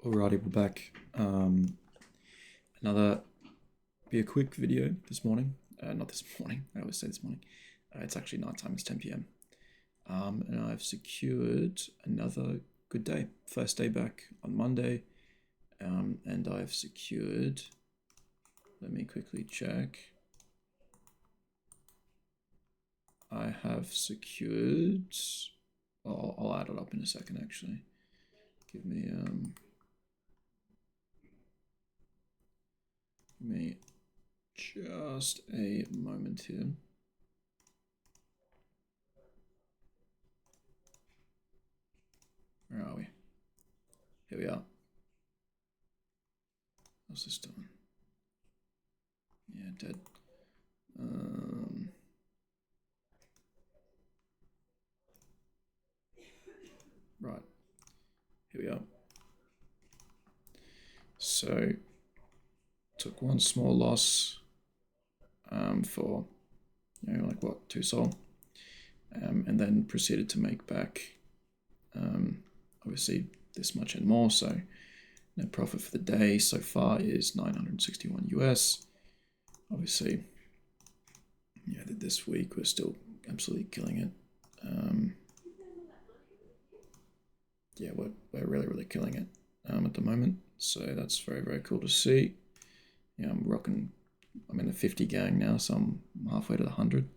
Alrighty, we're back. Another be a quick video this morning. Not this morning. I always say this morning. It's actually nighttime. It's 10 p.m. And I've secured another good day. First day back on Monday. And I've secured. Let me quickly check. I have secured. I'll add it up in a second. Actually, give me just a moment here. Where are we? Here we are. What's this doing? Yeah, dead. Right. Here we are. So, took one small loss for, like what, 2 sol. And then proceeded to make back, obviously, this much and more. So, net profit for the day so far is 961 US. Obviously, yeah, this week we're still absolutely killing it. Yeah, we're really killing it at the moment. So that's very, very cool to see. Yeah, I'm in the 50 gang now, so I'm halfway to the 100,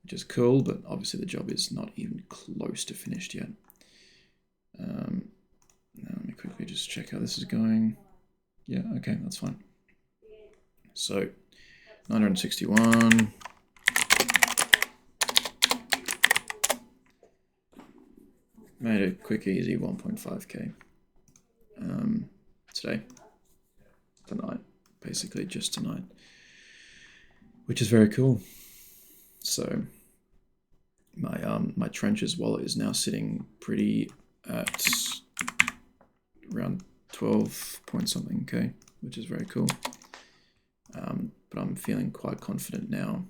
which is cool, but obviously the job is not even close to finished yet. Now let me quickly just check how this is going. Yeah, okay, that's fine. So 961. Made a quick, easy 1.5k tonight, basically just tonight, which is very cool. So my trenches wallet is now sitting pretty at around 12 point something k, which is very cool. But I'm feeling quite confident now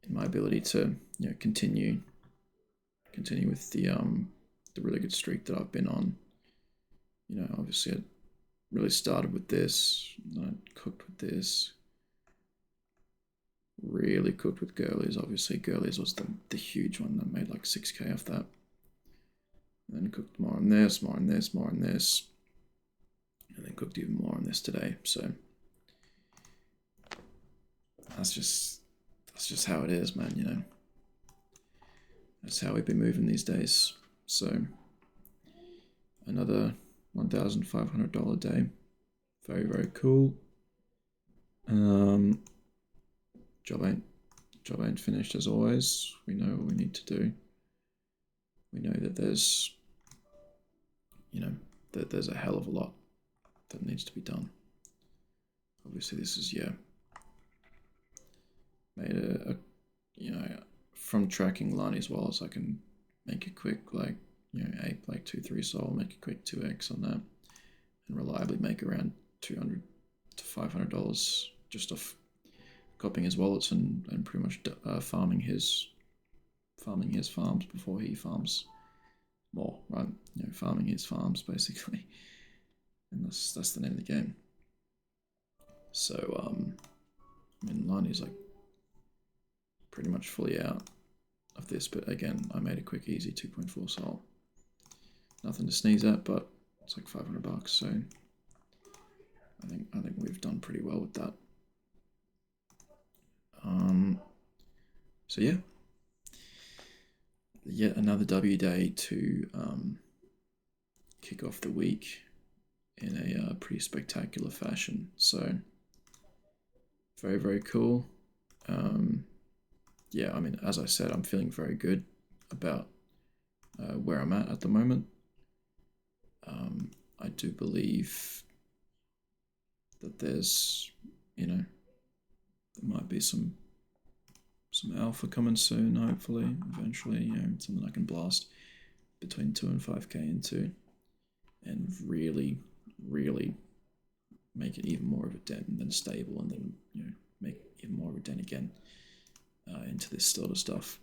in my ability to continue with the really good streak that I've been on. Obviously I really started with this, I cooked with this, really cooked with Girlies. Obviously Girlies was the huge one that made like 6k off that. And then cooked more on this, more on this, more on this, and then cooked even more on this today. So that's just how it is, man. That's how we've been moving these days. So another $1,500 day. Very, very cool. Job ain't finished as always. We know what we need to do. We know that there's there's a hell of a lot that needs to be done. Obviously this is made a from tracking Lani's wallets I can make a quick ape like 2-3 sol, make a quick 2x on that, and reliably make around $200 to $500 just off copying his wallets and pretty much farming his farms before he farms more, right? Farming his farms basically, and that's the name of the game. So I mean, Lani's like pretty much fully out of this, but again, I made a quick, easy 2.4 sol. Nothing to sneeze at, but it's like $500, so I think we've done pretty well with that. So yeah, yet another W day to kick off the week in a pretty spectacular fashion. So very, very cool. Yeah, I mean, as I said, I'm feeling very good about where I'm at the moment. I do believe that there's, there might be some alpha coming soon, hopefully, eventually, something I can blast between 2 and 5k into and really, really make it even more of a dent and then stable, and then, make even more of a dent again into this sort of stuff,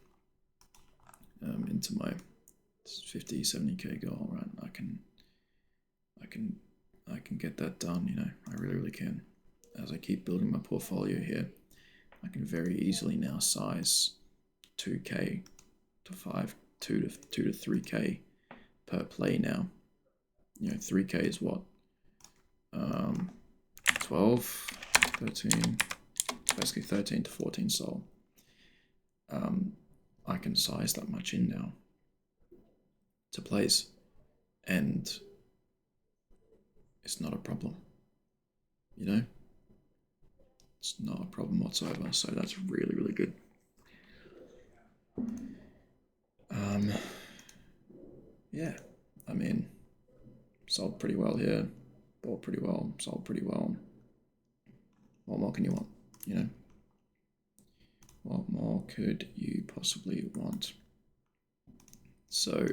into my 50, 70k goal, right? I can I can get that done, you know, I really can. As I keep building my portfolio here, I can very easily now size 2k to 2 to 3k per play now. You know, 3k is what? 12, 13, basically 13 to 14 soul. I can size that much in now to plays, and it's not a problem, you know? It's not a problem whatsoever, so that's really good. Yeah, I mean, sold pretty well here, bought pretty well, sold pretty well. What more can you want, you know? What more could you possibly want? So,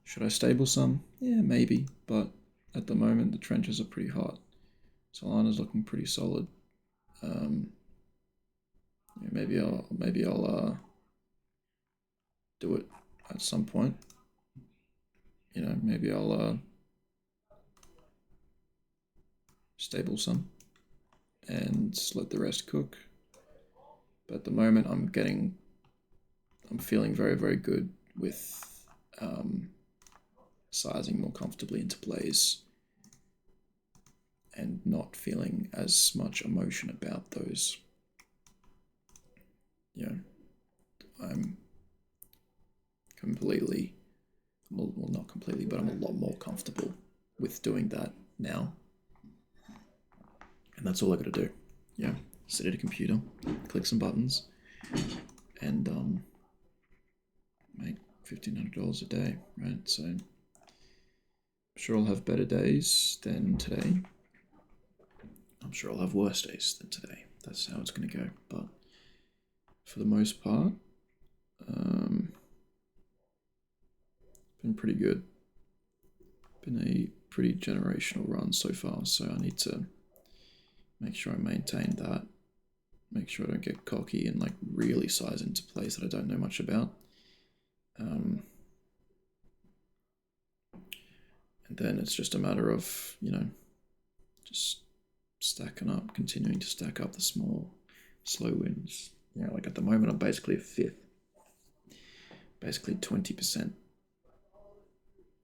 should I stable some? Yeah, maybe, but at the moment the trenches are pretty hot. Solana's looking pretty solid. Yeah, maybe I'll do it at some point. You know, maybe I'll stable some and let the rest cook. But at the moment I'm feeling very good with sizing more comfortably into plays and not feeling as much emotion about those. You know, I'm completely, well, not completely, but I'm a lot more comfortable with doing that now. And that's all I gotta do. Yeah, sit at a computer, click some buttons, and make $1,500 a day, right? So I'm sure I'll have better days than today. I'm sure I'll have worse days than today. That's how it's gonna go. But for the most part, been pretty good. Been a pretty generational run so far, so I need to make sure I maintain that. Make sure I don't get cocky and like really size into plays that I don't know much about. And then it's just a matter of, you know, just stacking up, continuing to stack up the small, slow wins. You know, like at the moment I'm basically a fifth. Basically 20%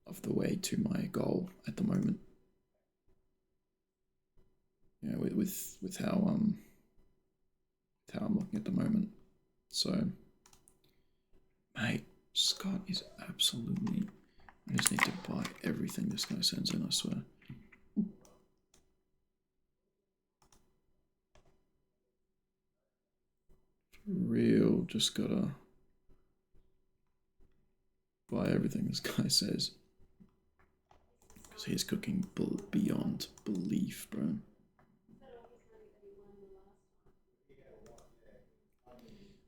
of the way to my goal at the moment. You know, with how I'm looking at the moment. So, mate, Scott is absolutely. I just need to buy everything this guy sends in. I swear. For real, just gotta buy everything this guy says. Because he's cooking beyond belief, bro.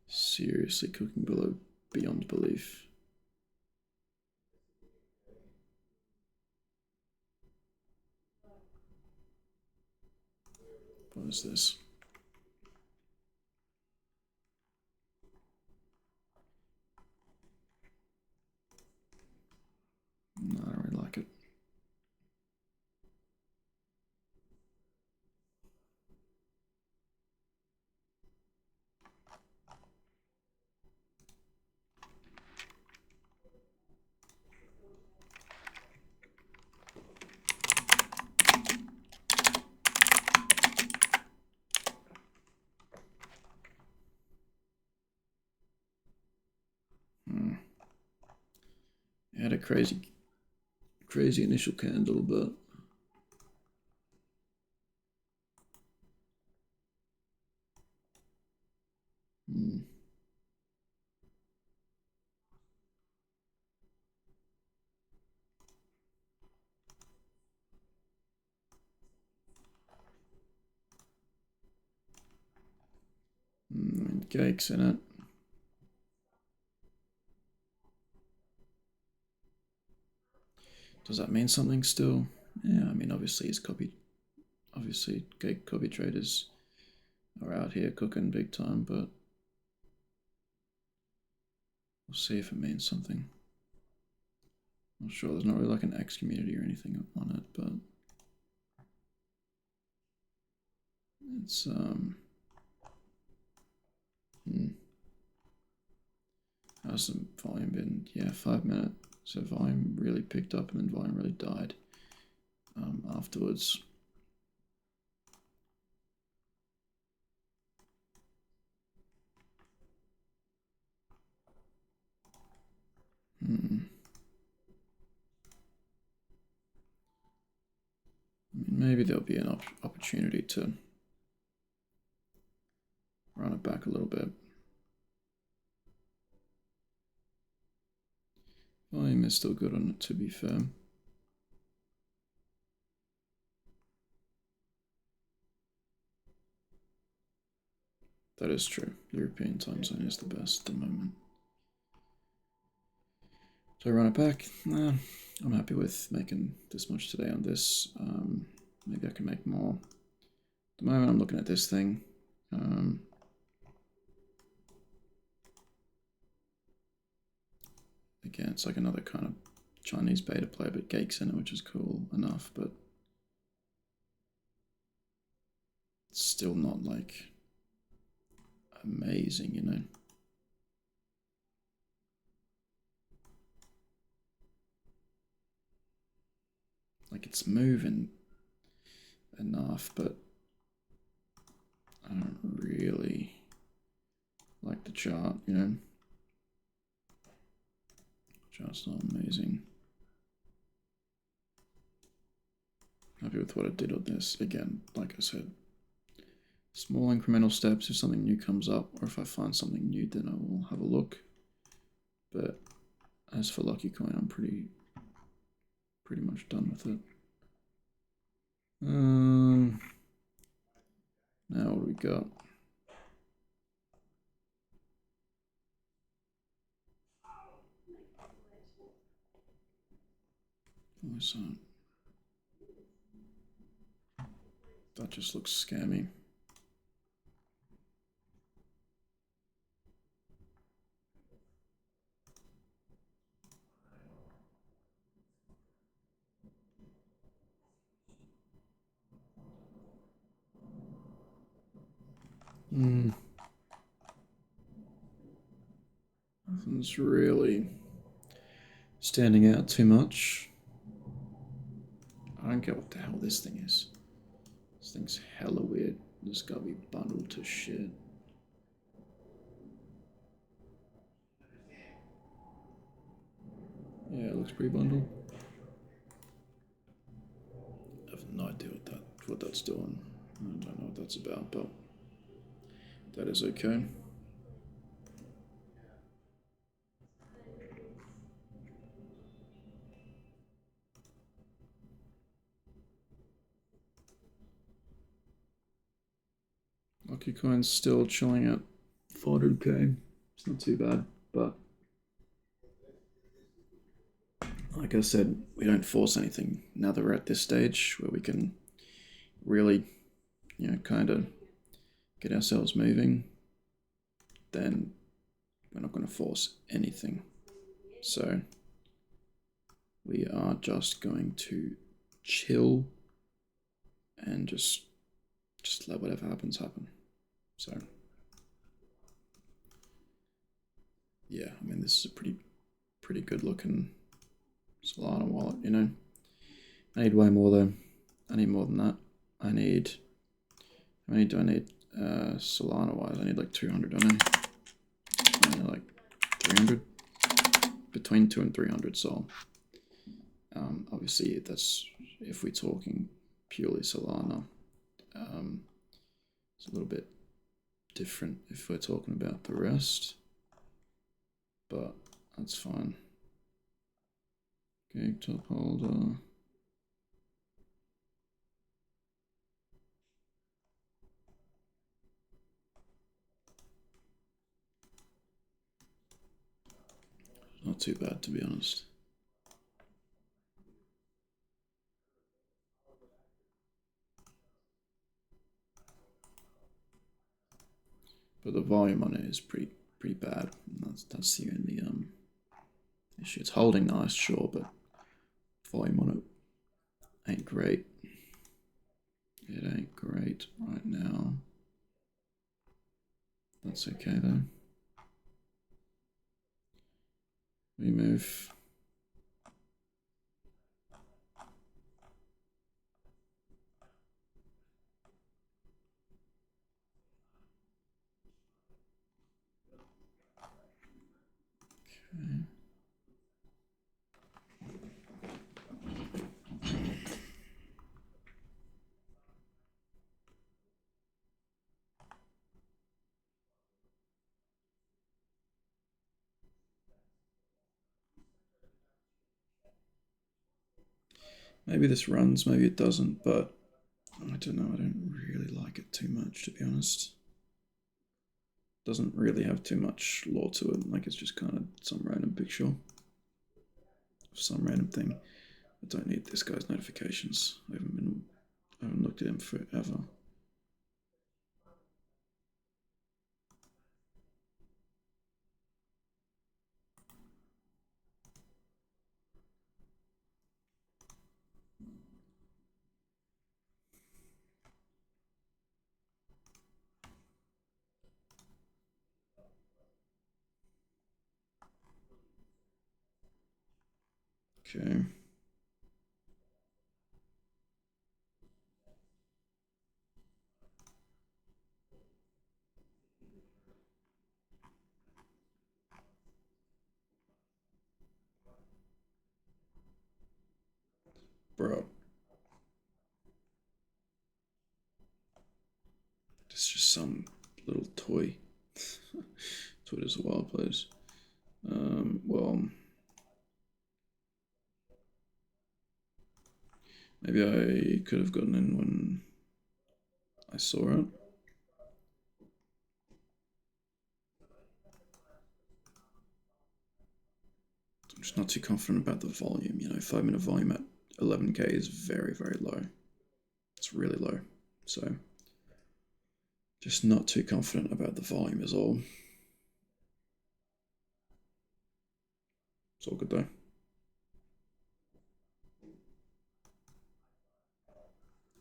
Seriously, cooking beyond belief. What is this? No, I don't really like it. It had a crazy initial candle, but cakes in it. Does that mean something still? Yeah, I mean, obviously copy traders are out here cooking big time, but we'll see if it means something. Not sure, there's not really like an X community or anything on it, but it's how's the volume been? Yeah, 5 minutes. So volume really picked up and then volume really died afterwards. Maybe there'll be an opportunity to run it back a little bit. Volume is still good on it, to be fair. That is true. European time zone is the best at the moment. So I run it back. Nah, I'm happy with making this much today on this. Maybe I can make more. At the moment I'm looking at this thing. Again, it's like another kind of Chinese beta player, but Gake's in it, which is cool enough, but it's still not like amazing, you know. Like it's moving enough, but I don't really like the chart, you know. Chart's not amazing. Happy with what I did on this. Again, like I said, small incremental steps. If something new comes up, or if I find something new, then I will have a look. But as for Lucky Coin, I'm pretty much done with it. Now what do we got? What's that? That just looks scammy. Nothing's really standing out too much. I don't get what the hell this thing is. This thing's hella weird. This gotta be bundled to shit. Yeah, it looks pretty bundled. I have no idea what that's doing. I don't know what that's about, but that is okay. Lucky Coin's still chilling at 400k. It's not too bad, but like I said, we don't force anything. Now that we're at this stage where we can really, you know, kind of get ourselves moving, then we're not going to force anything. So we are just going to chill and just let whatever happens happen. So yeah, I mean, this is a pretty good looking Solana wallet, you know. I need way more though. I need more than that. I need, how many do I need Solana wise? I need like 200, don't I? I need like 300, between 200 and 300 Sol. Obviously that's if we're talking purely Solana. It's a little bit different if we're talking about the rest, but that's fine. Okay, top holder. Not too bad, to be honest. But the volume on it is pretty bad. That's the only issue. It's holding nice, sure, but volume on it ain't great. It ain't great right now. That's okay though. We move. Okay. Maybe this runs, maybe it doesn't, but I don't know. I don't really like it too much, to be honest. Doesn't really have too much lore to it. Like, it's just kind of some random picture, some random thing. I don't need this guy's notifications. I haven't looked at him forever. Okay. Bro. It's just some little toy. Twitter's a wild place. Well, maybe I could have gotten in when I saw it. I'm just not too confident about the volume. 5-minute volume at 11K is very, very low. It's really low. So, just not too confident about the volume is all. It's all good though.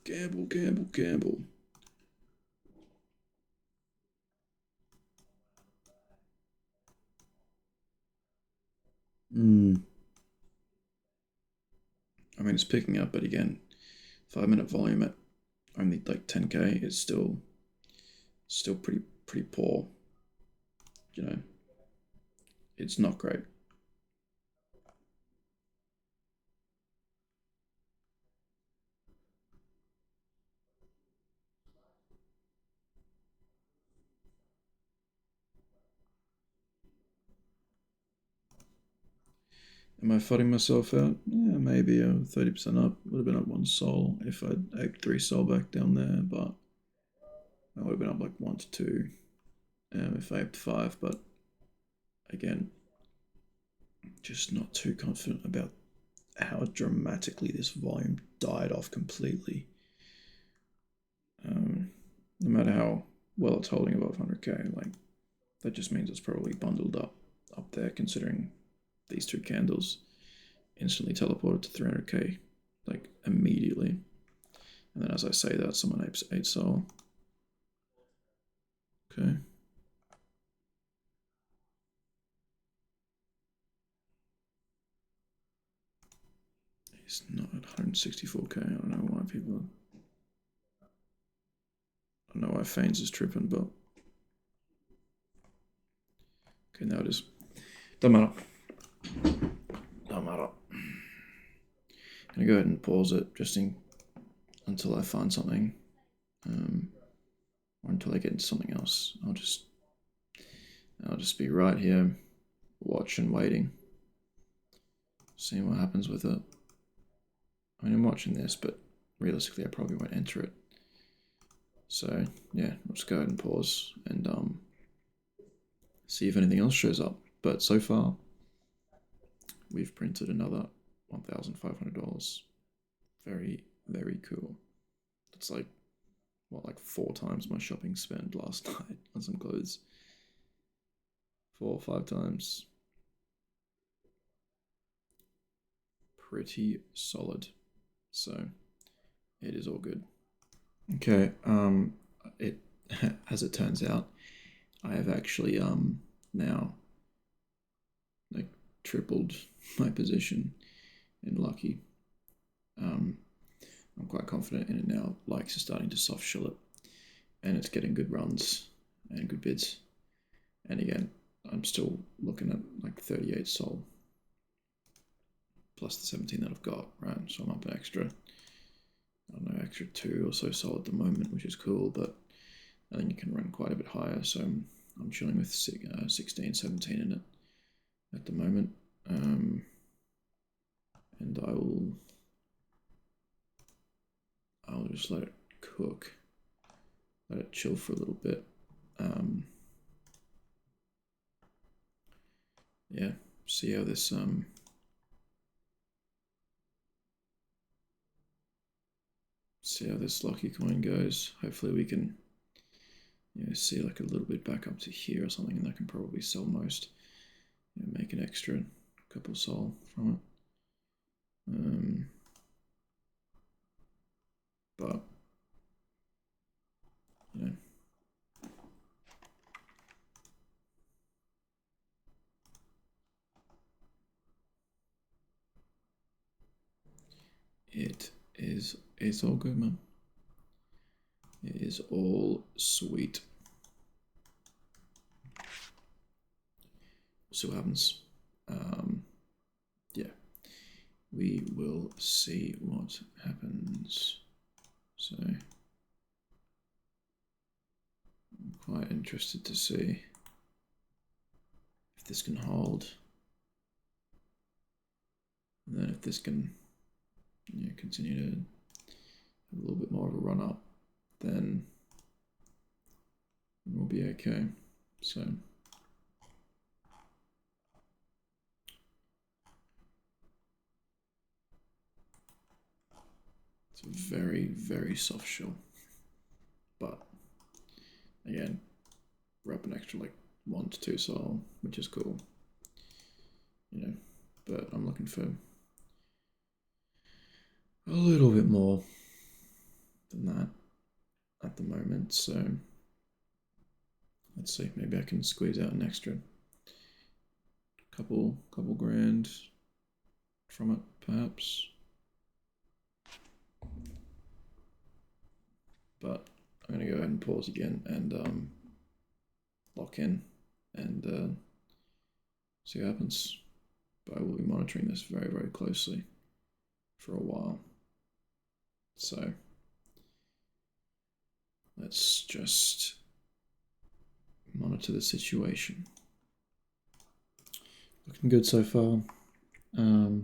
Gamble, gamble, gamble. I mean, it's picking up, but again, 5-minute volume at only like 10K is still pretty poor. It's not great. Am I fighting myself out? Yeah, maybe 30% up. Would have been up 1 soul if I'd aped 3 soul back down there, but I would have been up like 1 to 2 if I aped 5. But again, just not too confident about how dramatically this volume died off completely. No matter how well it's holding above 100K, like that just means it's probably bundled up there, considering these 2 candles instantly teleported to 300K like immediately. And then as I say that, someone apes 8 soul. Okay. He's not at 164K. I don't know why people. I don't know why Fanes is tripping, but. Okay, now it is. Don't matter. Don't matter. I'm gonna go ahead and pause it until I find something. Or until I get into something else. I'll just be right here, watching, waiting, seeing what happens with it. I mean, I'm watching this, but realistically, I probably won't enter it. So yeah, I'll just go ahead and pause and see if anything else shows up. But so far, we've printed another $1,500. Very, very cool. It's like 4 times my shopping spend last night on some clothes. 4 or 5 times. pretty solid. So it is all good. Okay, it as it turns out, I have actually now like tripled my position in Lucky. I'm quite confident in it now. Likes are starting to soft shell it, and it's getting good runs and good bids. And again, I'm still looking at like 38 sol plus the 17 that I've got, right? So I'm up an extra, I don't know, extra 2 or so sol at the moment, which is cool, but I think you can run quite a bit higher. So I'm chilling with 16, 17 in it at the moment. And I'll just let it cook, let it chill for a little bit. Yeah, see how this Lucky coin goes. Hopefully we can see like a little bit back up to here or something, and I can probably sell most, make an extra couple sol from it. But it's all good, man. It is all sweet. See what happens. Yeah, we will see what happens. So I'm quite interested to see if this can hold, and then if this can continue to have a little bit more of a run up, then we'll be okay. So it's a very, very soft shell, but again, we're up an extra like 1 to 2 sol, which is cool, but I'm looking for a little bit more than that at the moment. So let's see, maybe I can squeeze out an extra couple grand from it, perhaps. But I'm going to go ahead and pause again and lock in and see what happens. But I will be monitoring this very, very closely for a while. So let's just monitor the situation. Looking good so far. We're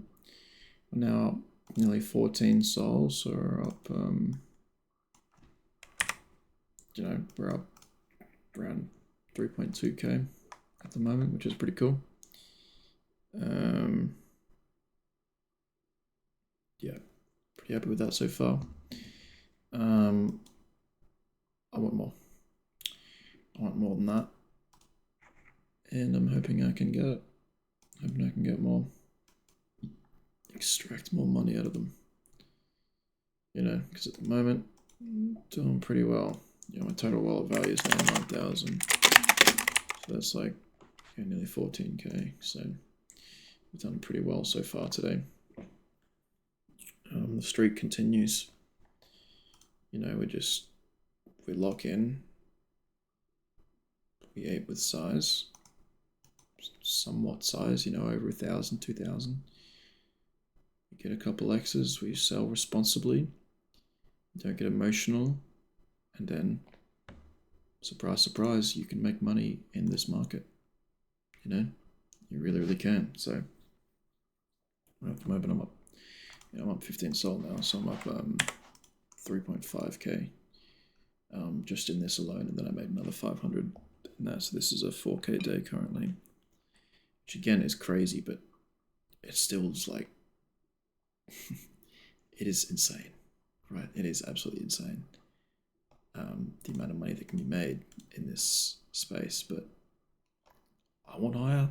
now nearly 14 sols, so we're up, we're up around 3.2k at the moment, which is pretty cool. Yeah, pretty happy with that so far. I want more. I want more than that, and I'm hoping I can get it. Hoping I can get more, extract more money out of them. Because at the moment, I'm doing pretty well. My total wallet value is now 9,000. So that's like nearly 14k. So we've done pretty well so far today. The streak continues. We lock in. We ape with size. Somewhat size, over 1,000, 2,000. We get a couple X's, we sell responsibly, don't get emotional, and then, surprise, surprise, you can make money in this market. You really, really can. So at the moment I'm up, I'm up 15 sol now, so I'm up 3.5k just in this alone, and then I made another 500 in that. So this is a 4k day currently, which again is crazy, but it still is like it is insane, right? It is absolutely insane, the amount of money that can be made in this space. But I want higher.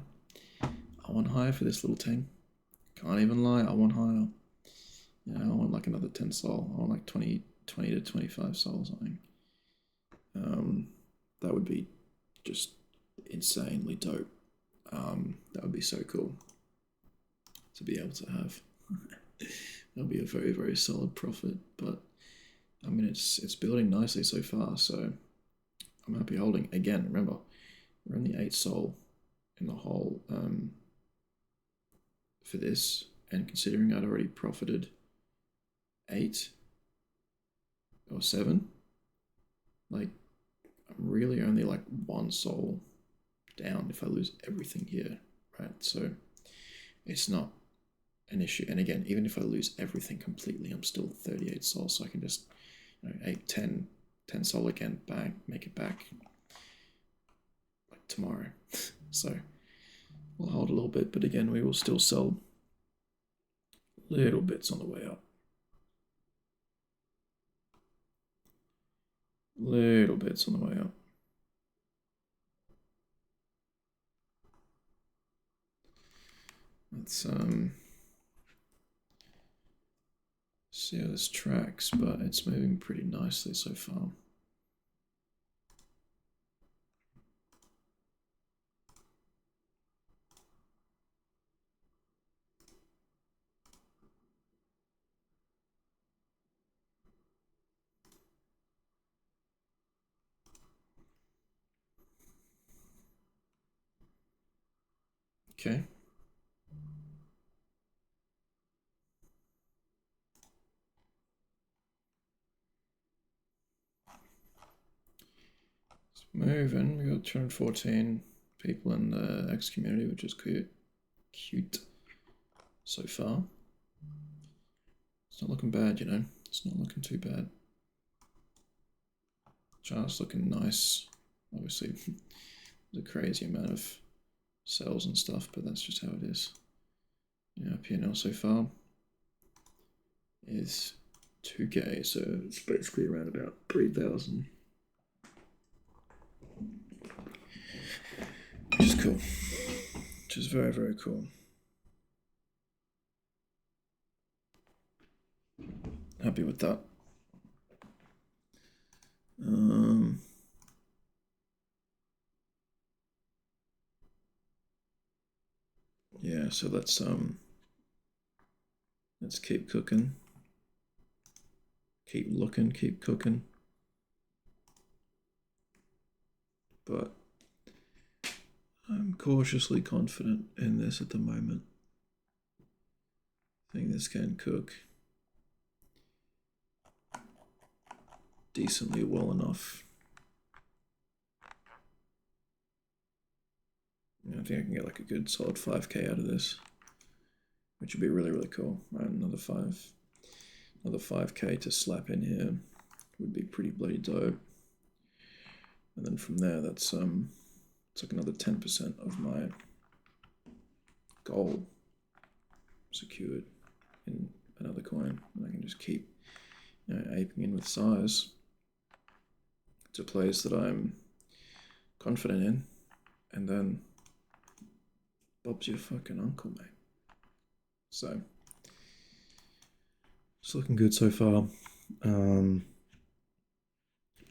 I want higher for this little team. Can't even lie, I want higher. Yeah, I want like another 10 soul. I want like 20 to 25 soul something. That would be just insanely dope. That would be so cool to be able to have. That'll be a very, very solid profit, but I mean it's building nicely so far, so I'm happy holding. Again, remember, we're only 8 soul in the whole for this, and considering I'd already profited 8 or 7, like I'm really only like 1 soul down if I lose everything here, right? So it's not an issue. And again, even if I lose everything completely, I'm still 38 soul, so I can just 8, 10 soul again, bang, make it back like tomorrow. So we'll hold a little bit, but again, we will still sell little bits on the way up. Little bits on the way up. Let's see how this tracks, but it's moving pretty nicely so far. Okay. It's moving. We got 214 people in the X community, which is cute so far. It's not looking bad, you know. It's not looking too bad. Chart's looking nice. Obviously, there's a crazy amount of sales and stuff, but that's just how it is. Yeah, P&L so far is 2K, so it's basically around about 3,000. Which is cool. Which is very, very cool. Happy with that. Yeah, so let's keep cooking. Keep looking, keep cooking. But I'm cautiously confident in this at the moment. I think this can cook decently well enough. Yeah, I think I can get like a good solid 5k out of this, which would be really, really cool. Right, another 5k to slap in here would be pretty bloody dope. And then from there, that's it's like another 10% of my goal secured in another coin, and I can just keep aping in with size to plays that I'm confident in, and then Bob's your fucking uncle, mate. So it's looking good so far.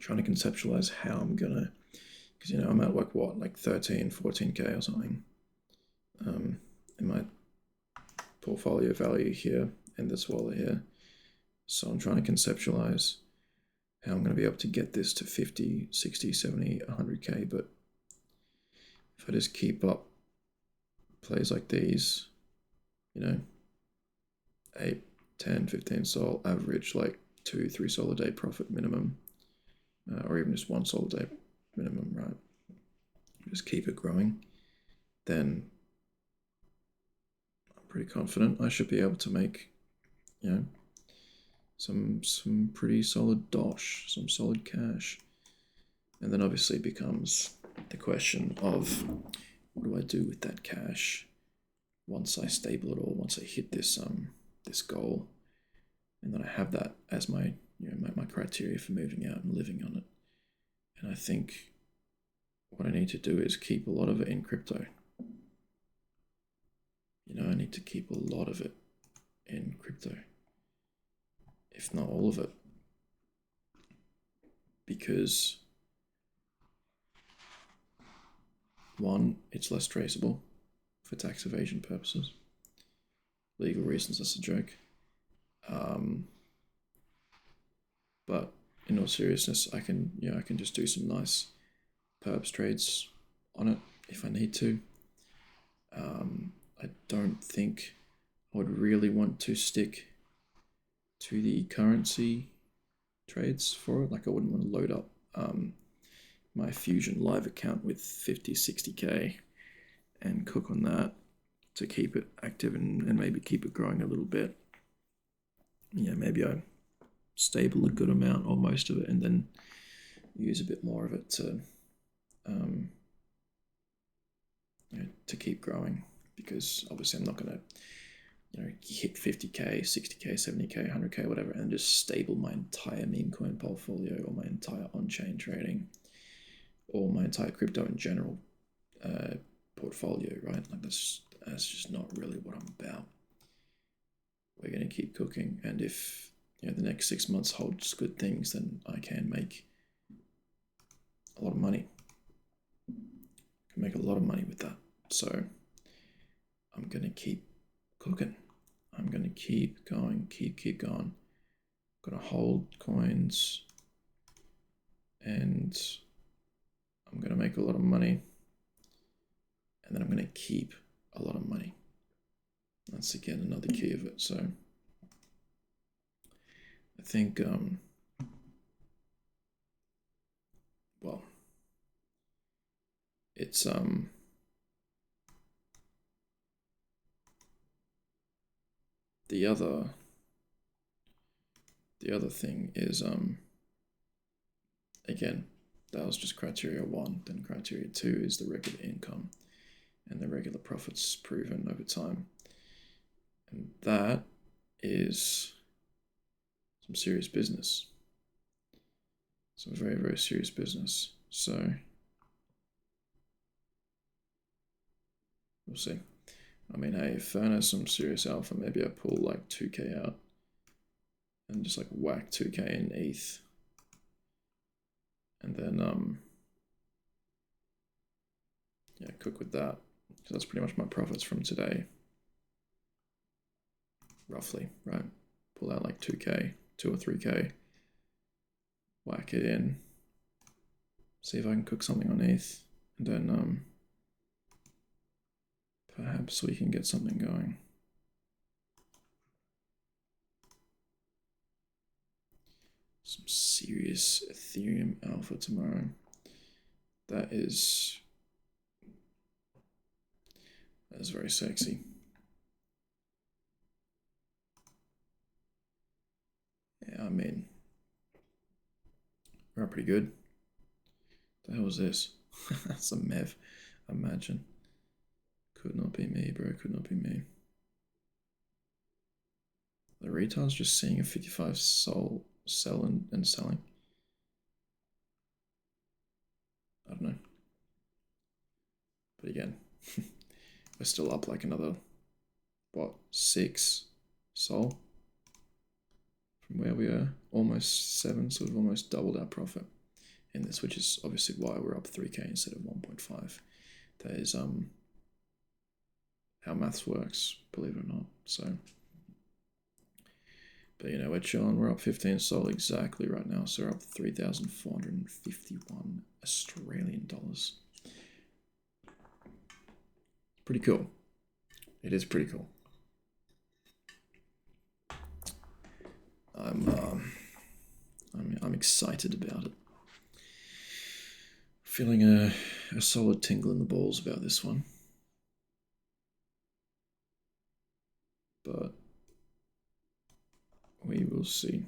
Trying to conceptualize how I'm gonna, because you know I'm at like 13, 14k or something in my portfolio value here and this wallet here. So I'm trying to conceptualize how I'm going to be able to get this to 50, 60, 70, 100k. But if I just keep up plays like these, you know, 8, 10, 15 soul average, like 2, 3 soul a day profit minimum, or even just 1 soul a day minimum, right? Just keep it growing, then I'm pretty confident I should be able to make, you know, some pretty solid dosh, some solid cash. And then obviously becomes the question of what do I do with that cash once I stable it all, once I hit this this goal, and then I have that as my my criteria for moving out and living on it. And I think what I need to do is keep a lot of it in crypto. I need to keep a lot of it in crypto, if not all of it, because one, it's less traceable for tax evasion purposes. Legal reasons, that's a joke. But in all seriousness, I can just do some nice perps trades on it if I need to. I don't think I would really want to stick to the currency trades for it. Like I wouldn't want to load up my Fusion Live account with 50, 60k and cook on that to keep it active and maybe keep it growing a little bit. Yeah, maybe I stable a good amount or most of it and then use a bit more of it to keep growing, because obviously I'm not going to hit 50k, 60k, 70k, 100k, whatever, and just stable my entire meme coin portfolio or my entire on-chain trading or my entire crypto in general portfolio, right? Like that's just not really what I'm about. We're going to keep cooking, and if the next 6 months holds good things, then I can make a lot of money. I can make a lot of money with that. So I'm going to keep cooking. I'm going to keep going, keep going. I'm going to hold coins, and I'm going to make a lot of money, and then I'm going to keep a lot of money. That's again another key of it. So I think, well, it's the other thing is again, that was just criteria 1. Then criteria 2 is the regular income and the regular profits proven over time, and that is some serious business. Some very, very serious business. So we'll see. I mean, hey, if Furnace some serious alpha, maybe I pull like 2k out and just like whack 2k in ETH, and then yeah, cook with that. So that's pretty much my profits from today, roughly, right? Pull out like 2k, 2 or 3k, whack it in, see if I can cook something on ETH, and then perhaps we can get something going. Some serious Ethereum alpha tomorrow. That is very sexy. Yeah, I mean, we're pretty good. The hell was this? That's a mev, imagine. Could not be me, bro. Could not be me. The retard's just seeing a 55 soul sell and selling. I don't know. But again, we're still up like another, what, 6 soul from where we are. Almost 7, sort of almost doubled our profit in this, which is obviously why we're up 3k instead of 1.5. That is how maths works, believe it or not. So, but we're chilling. We're up 15 sol exactly right now, so we're up 3,451 Australian dollars. Pretty cool. It is pretty cool. I'm excited about it. Feeling a solid tingle in the balls about this one. But we will see.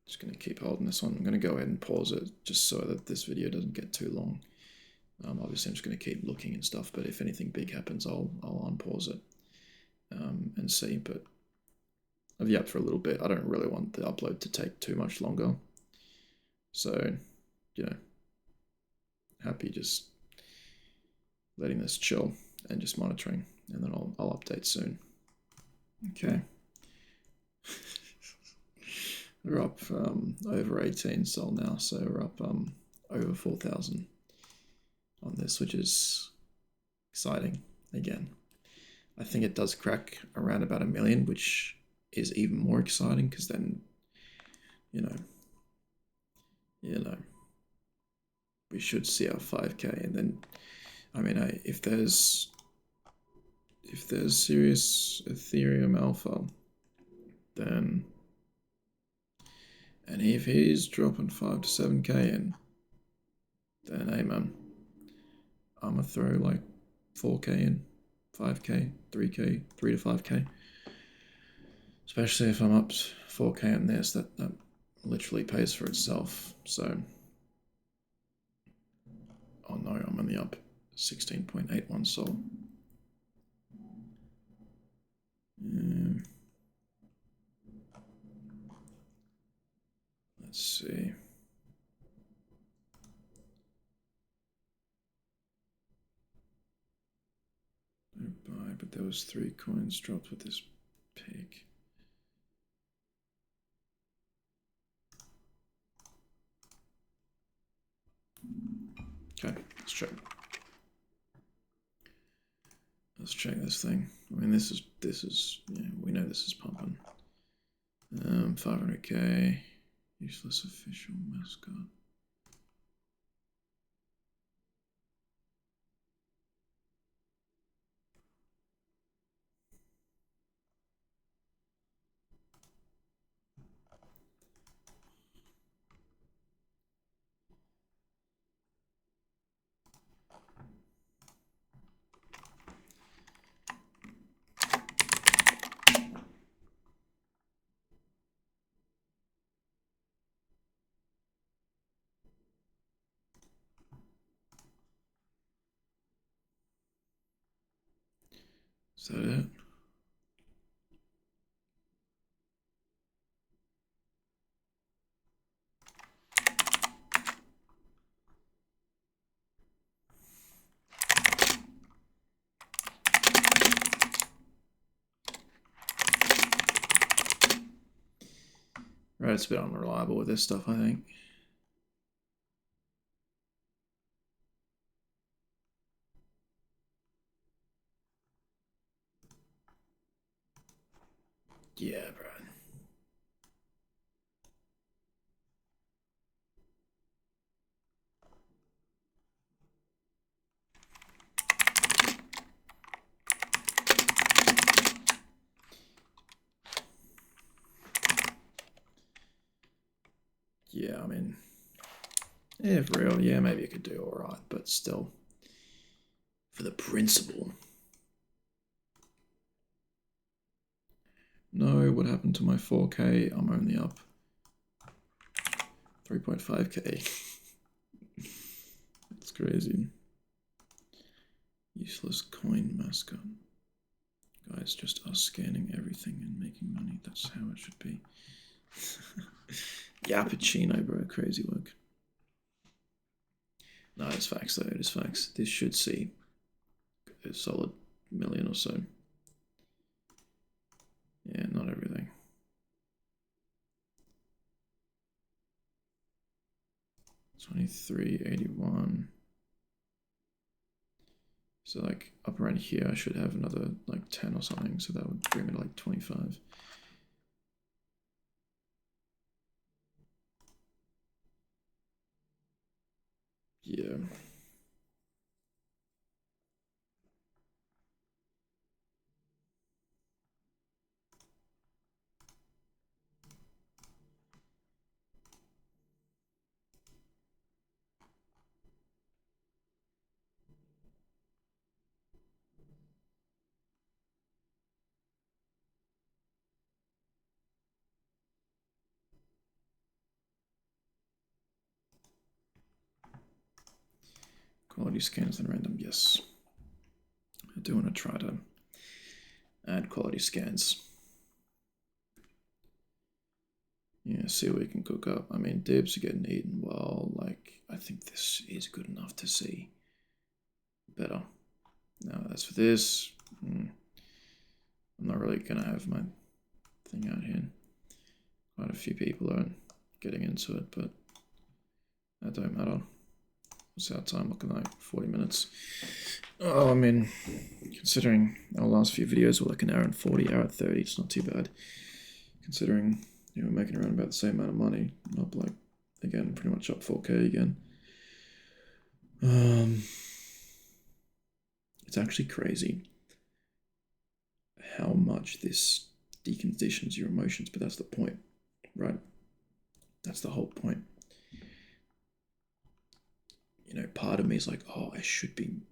Just going to keep holding this one. I'm going to go ahead and pause it just so that this video doesn't get too long. Obviously, I'm just going to keep looking and stuff, but if anything big happens, I'll unpause it and see. But I've yapped for a little bit. I don't really want the upload to take too much longer. So, happy just letting this chill and just monitoring, and then I'll update soon. Okay. We're up over 18 sol now, so we're up over 4,000 on this, which is exciting again. I think it does crack around about 1 million, which is even more exciting because then, you know, we should see our 5K, and then, I mean, if there's serious Ethereum alpha, then, and if he's dropping 5 to 7K in, then hey man, I'm gonna throw like 4K in, 5K, 3K, 3 to 5K. Especially if I'm up 4K on this, that literally pays for itself. So, oh no, I'm only up 16.81 sol. Let's see. No buy, but there was 3 coins dropped with this peak. Okay, let's check. Let's check this thing. I mean, this is yeah, we know this is pumping. 500K, useless official mascot. Is that it? Right, it's a bit unreliable with this stuff, I think. Yeah, bro. Yeah, I mean, yeah, for real, yeah, maybe it could do alright, but still, for the principle. No, what happened to my 4K? I'm only up 3.5K. That's crazy. Useless coin mascot. Guys, just us scanning everything and making money. That's how it should be. Yappuccino, bro. Crazy work. No, it's facts though. It is facts. This should see a solid million or so. Yeah, not everything. $23.81. So like up around here, I should have another like 10 or something. So that would bring me to like 25. Yeah. Quality scans and random, yes. I do want to try to add quality scans. Yeah, see what we can cook up. I mean, dibs are getting eaten well. Like, I think this is good enough to see better. Now, as for this, I'm not really going to have my thing out here. Quite a few people are getting into it, but that don't matter. What's our time looking like? 40 minutes. Oh, I mean, considering our last few videos were like an hour and 40, hour and 30, it's not too bad. Considering, we're making around about the same amount of money. Up like, again, pretty much up 4K again. It's actually crazy how much this deconditions your emotions, but that's the point, right? That's the whole point. You know, part of me is like, oh, I should be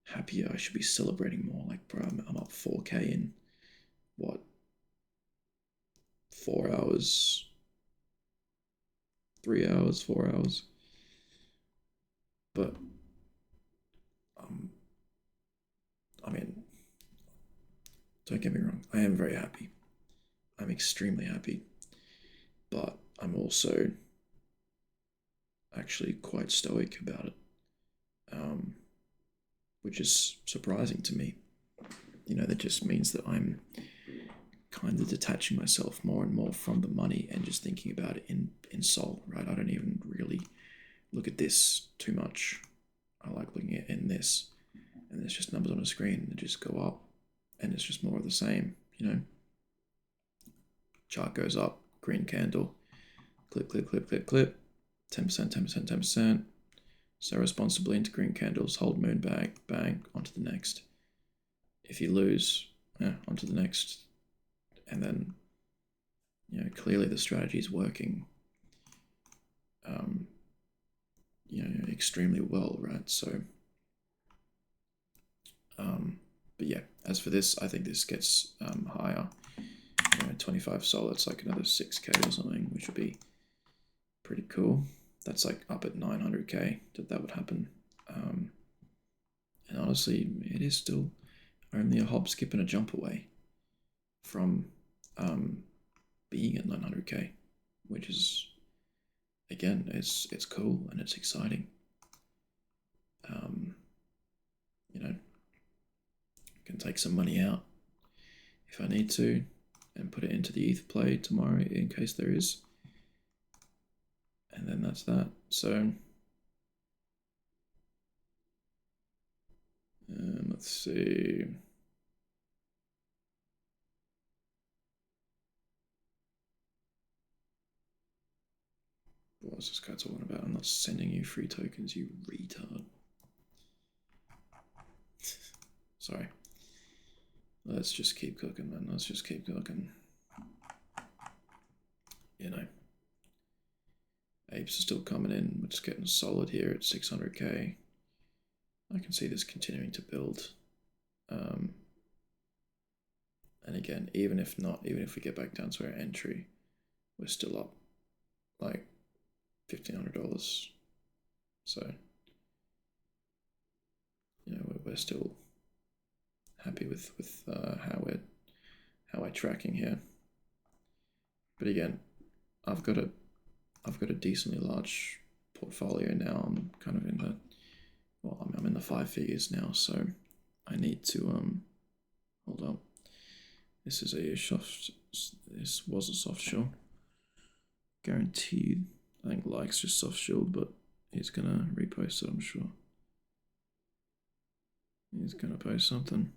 happier. I should be celebrating more. Like, bro, I'm up 4K in what, 4 hours, 3 hours, 4 hours. But I mean, don't get me wrong. I am very happy. I'm extremely happy. But I'm also actually quite stoic about it, which is surprising to me. You know, that just means that I'm kind of detaching myself more and more from the money and just thinking about it in soul, right? I don't even really look at this too much. I like looking at in this, and there's just numbers on a screen that just go up, and it's just more of the same, you know. Chart goes up, green candle, clip, clip, clip, clip, clip, 10%, 10%, 10%. So responsibly into green candles, hold moon back, bang, onto the next. If you lose, onto the next. And then, you know, clearly the strategy is working, you know, extremely well, right? So, but yeah, as for this, I think this gets higher. You know, 25 sol, it's like another 6K or something, which would be pretty cool. That's like up at 900K that would happen. And honestly, it is still only a hop, skip, and a jump away from being at 900K, which is, again, it's cool and it's exciting. You know, can take some money out if I need to and put it into the ETH play tomorrow in case there is. And then that's that. So let's see. What was this guy talking about? I'm not sending you free tokens, you retard. Sorry. Let's just keep cooking, man. Let's just keep cooking. You know. Apes are still coming in. We're just getting solid here at 600K. I can see this continuing to build. And again, even if we get back down to our entry, we're still up like $1,500. So, you know, we're still happy with how we're tracking here. But again, I've got a decently large portfolio now. I'm kind of in the, well, I'm in the 5 figures now, so I need to hold up. This is a soft. This was a soft shell. Guaranteed. I think likes just soft shelled, but he's gonna repost it. I'm sure. He's gonna post something.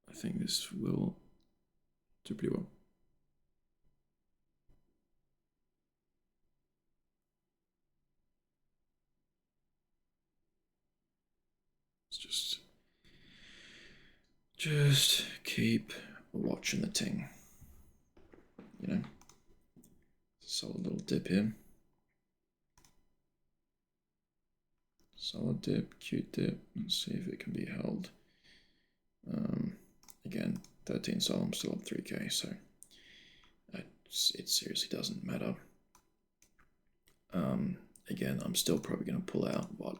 I think this will do pretty well. Let's just keep watching the ting. You know, solid little dip here. Solid dip, cute dip. Let's see if it can be held. Again, 13 sol, I'm still up 3K, so it seriously doesn't matter. Again, I'm still probably going to pull out what?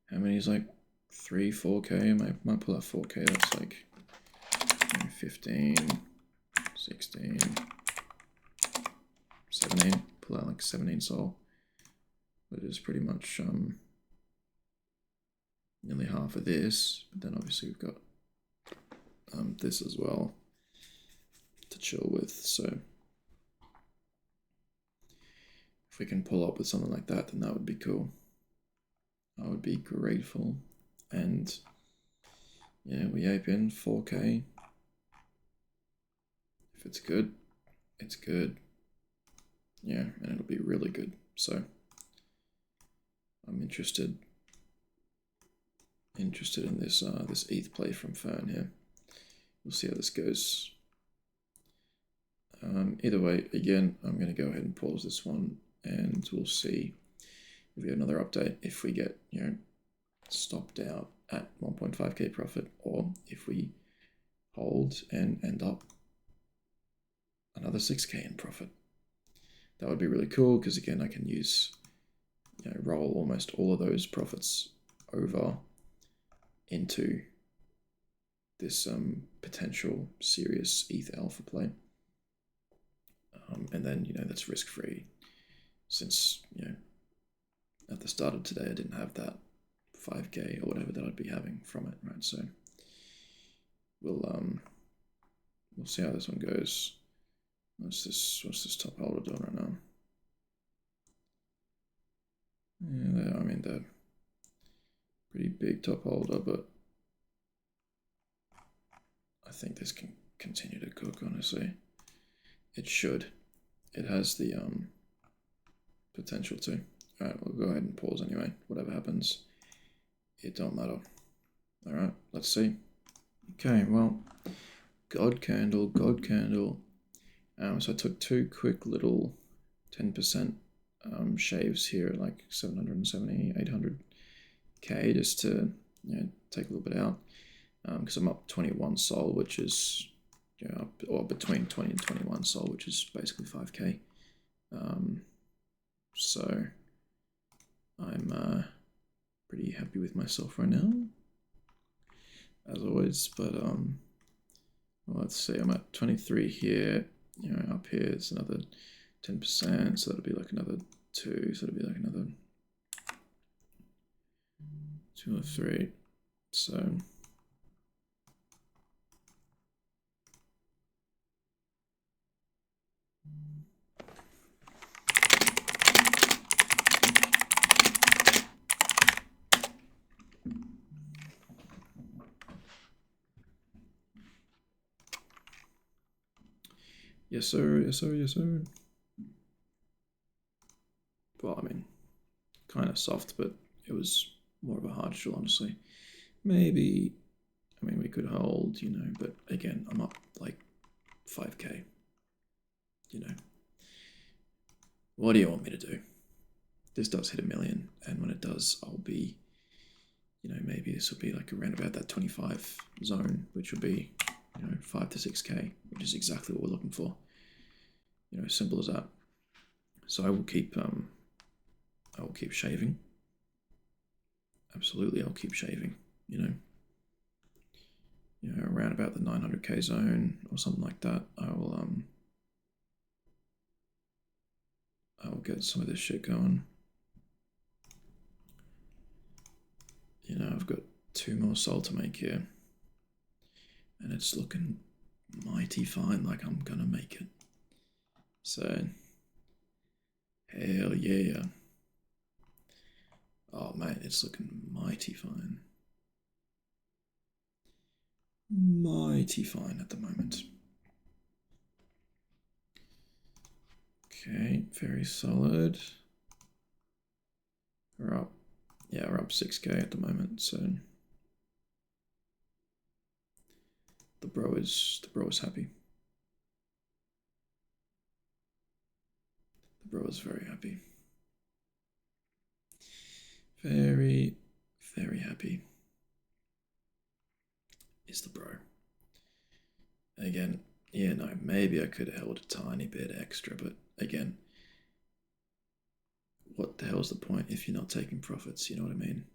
How many is like 3, 4K. I might pull out 4K. That's like 15, 16, 17. Pull out like 17 soul. But it is pretty much nearly half of this. But then obviously we've got this as well to chill with. So if we can pull up with something like that, then that would be cool. I would be grateful. And yeah, we ape in 4K. If it's good, it's good. Yeah, and it'll be really good. So I'm interested in this this ETH play from Fern here. We'll see how this goes. Either way, again, I'm going to go ahead and pause this one, and we'll see if we get another update. If we get stopped out at 1.5k profit, or if we hold and end up another 6k in profit. That would be really cool because again I can use roll almost all of those profits over into this potential serious ETH alpha play, and then that's risk free, since at the start of today I didn't have that 5k or whatever that I'd be having from it, right? So we'll see how this one goes. What's this top holder doing right now? Yeah, I mean they're pretty big top holder, but I think this can continue to cook, honestly. It should. It has the potential to. Alright, we'll go ahead and pause anyway. Whatever happens, it don't matter. Alright, let's see. Okay, well, God candle, God candle. So I took 2 quick little 10% shaves here, like 770, 800k, just to take a little bit out, because I'm up 21 sol, which is or between 20 and 21 sol, which is basically 5k. So I'm pretty happy with myself right now, as always. But well, let's see, I'm at 23 here. Up here it's another 10%, so that'll be like another 2, so it'll be like another 2 or 3. So yes sir, yes sir, yes sir. Well, I mean, kind of soft, but it was more of a hard shell, honestly. Maybe, I mean, we could hold, but again, I'm up like 5k. What do you want me to do? This does hit 1 million, and when it does, I'll be, maybe this will be like around about that 25 zone, which will be, 5 to 6k, which is exactly what we're looking for. Simple as that. So I will keep shaving. Absolutely, I'll keep shaving. Around about the 900k zone or something like that. I will get some of this shit going. I've got 2 more sol to make here, and it's looking mighty fine, like I'm gonna make it. So hell yeah. Oh man, it's looking mighty fine. Mighty fine at the moment. Okay, very solid. We're up. Yeah, we're up 6k at the moment, so the bro is happy. The bro is very happy. Very, very happy is the bro. Again, yeah, no, maybe I could have held a tiny bit extra, but again, what the hell's the point if you're not taking profits, you know what I mean?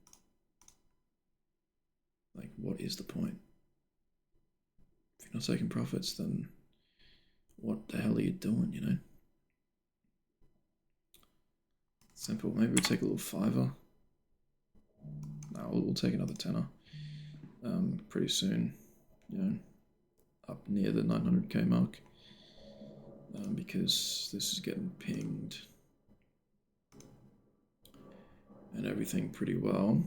is the point? If you're not taking profits, then what the hell are you doing, you know? Simple. Maybe we'll take a little fiver. No, we'll take another tenner. Pretty soon, you know, up near the 900k mark. Because this is getting pinged and everything pretty well.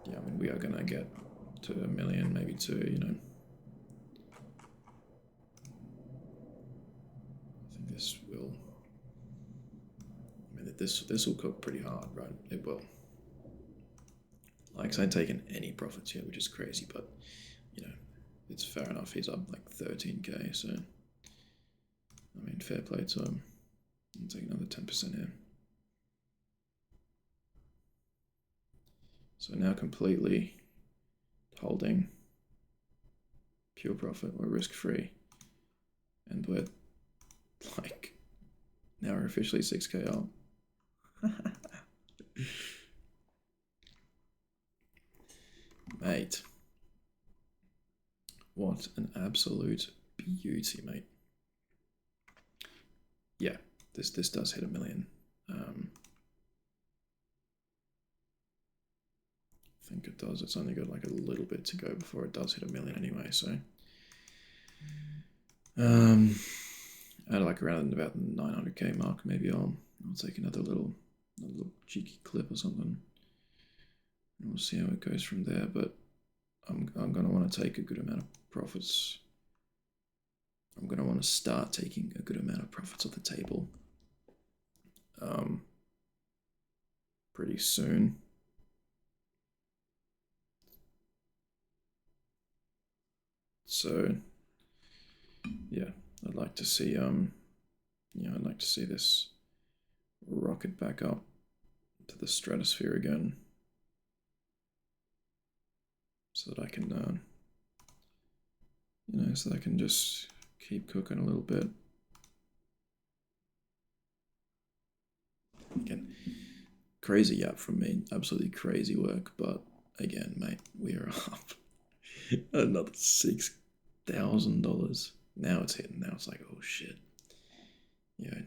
Yeah, I mean, we are gonna get to 1 million, maybe 2, you know. I think this will, I mean, this will cook pretty hard, right? It will. Like, I ain't taken any profits yet, which is crazy, but, you know, it's fair enough. He's up like 13k, so, I mean, fair play to him. I'll take another 10% here. So now completely holding pure profit. We're risk-free. And we're, like, now we're officially 6k up. Mate. What an absolute beauty, mate. Yeah, this does hit 1 million. I think it does. It's only got like a little bit to go before it does hit 1 million anyway, so at like around about the 900k mark, maybe I'll take another little cheeky clip or something. And we'll see how it goes from there, but I'm gonna want to take a good amount of profits. I'm gonna want to start taking a good amount of profits off the table pretty soon. So yeah, I'd like to see I'd like to see this rocket back up to the stratosphere again, so that I can so that I can just keep cooking a little bit. Again, crazy yap from me, absolutely crazy work, but again, mate, we are up another $6,000. Now it's hitting. Now it's like, oh shit. Yeah,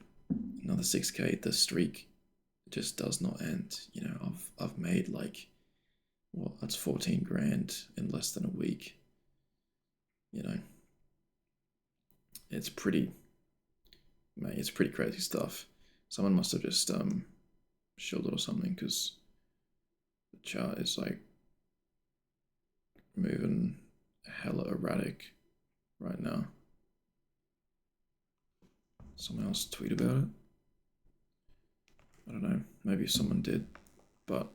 another 6k. The streak just does not end. You know, I've made like, well, that's 14 grand in less than a week. You know, it's pretty, mate, it's pretty crazy stuff. Someone must have just shielded or something, because the chart is like moving hella erratic right now. Someone else tweet about it? I don't know, maybe someone did, but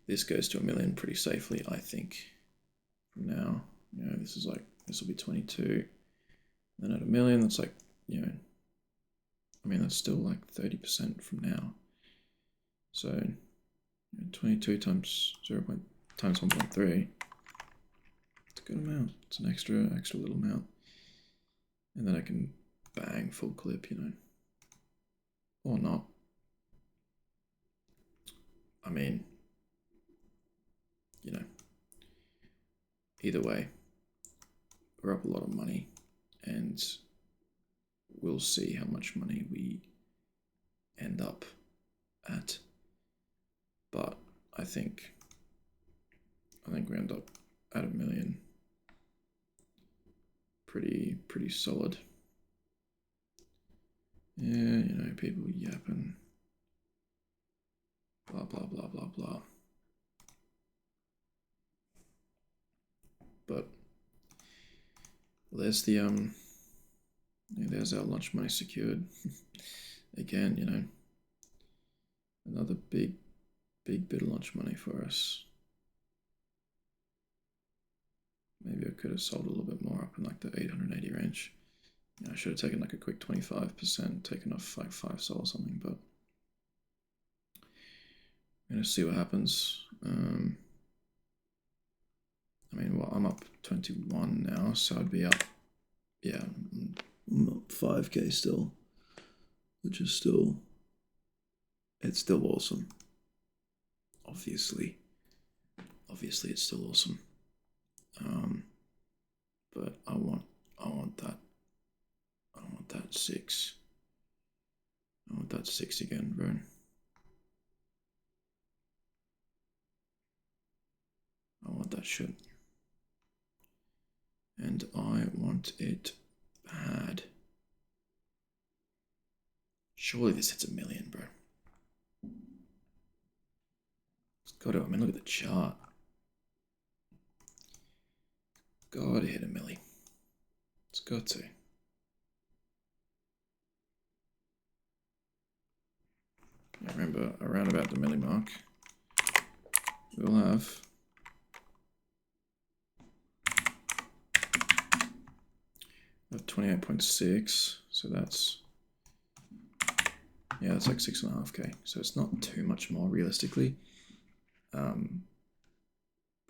this goes to 1 million pretty safely, I think. From now, you know, this is like, this will be 22. Then at 1 million, that's like, you know, I mean, that's still like 30% from now. So, you know, 22 times 1.3. It's a good amount. It's an extra little amount. And then I can bang full clip, you know. Or not. I mean, you know, either way, we're up a lot of money, and we'll see how much money we end up at. But I think we end up at 1 million. Pretty solid. Yeah, you know, people yapping. Blah blah blah blah blah. But there's the there's our lunch money secured. Again, you know, another big bit of lunch money for us. Maybe I could have sold a little bit more up in like the 880 range. Yeah, I should have taken like a quick 25%, taken off like 5 sol or something, but I'm gonna see what happens. I mean, well, I'm up 21 now, so I'd be up, yeah, I'm up 5k still, which is still it's still awesome. Obviously it's still awesome. But I want that 6. I want that 6 again, bro. I want that shit. And I want it bad. Surely this hits 1 million, bro. It's got to. I mean, look at the chart. Gotta hit 1 milli. It's got to. I remember around about the milli mark, we'll have 28.6. So that's, yeah, that's like 6.5k. So it's not too much more realistically, but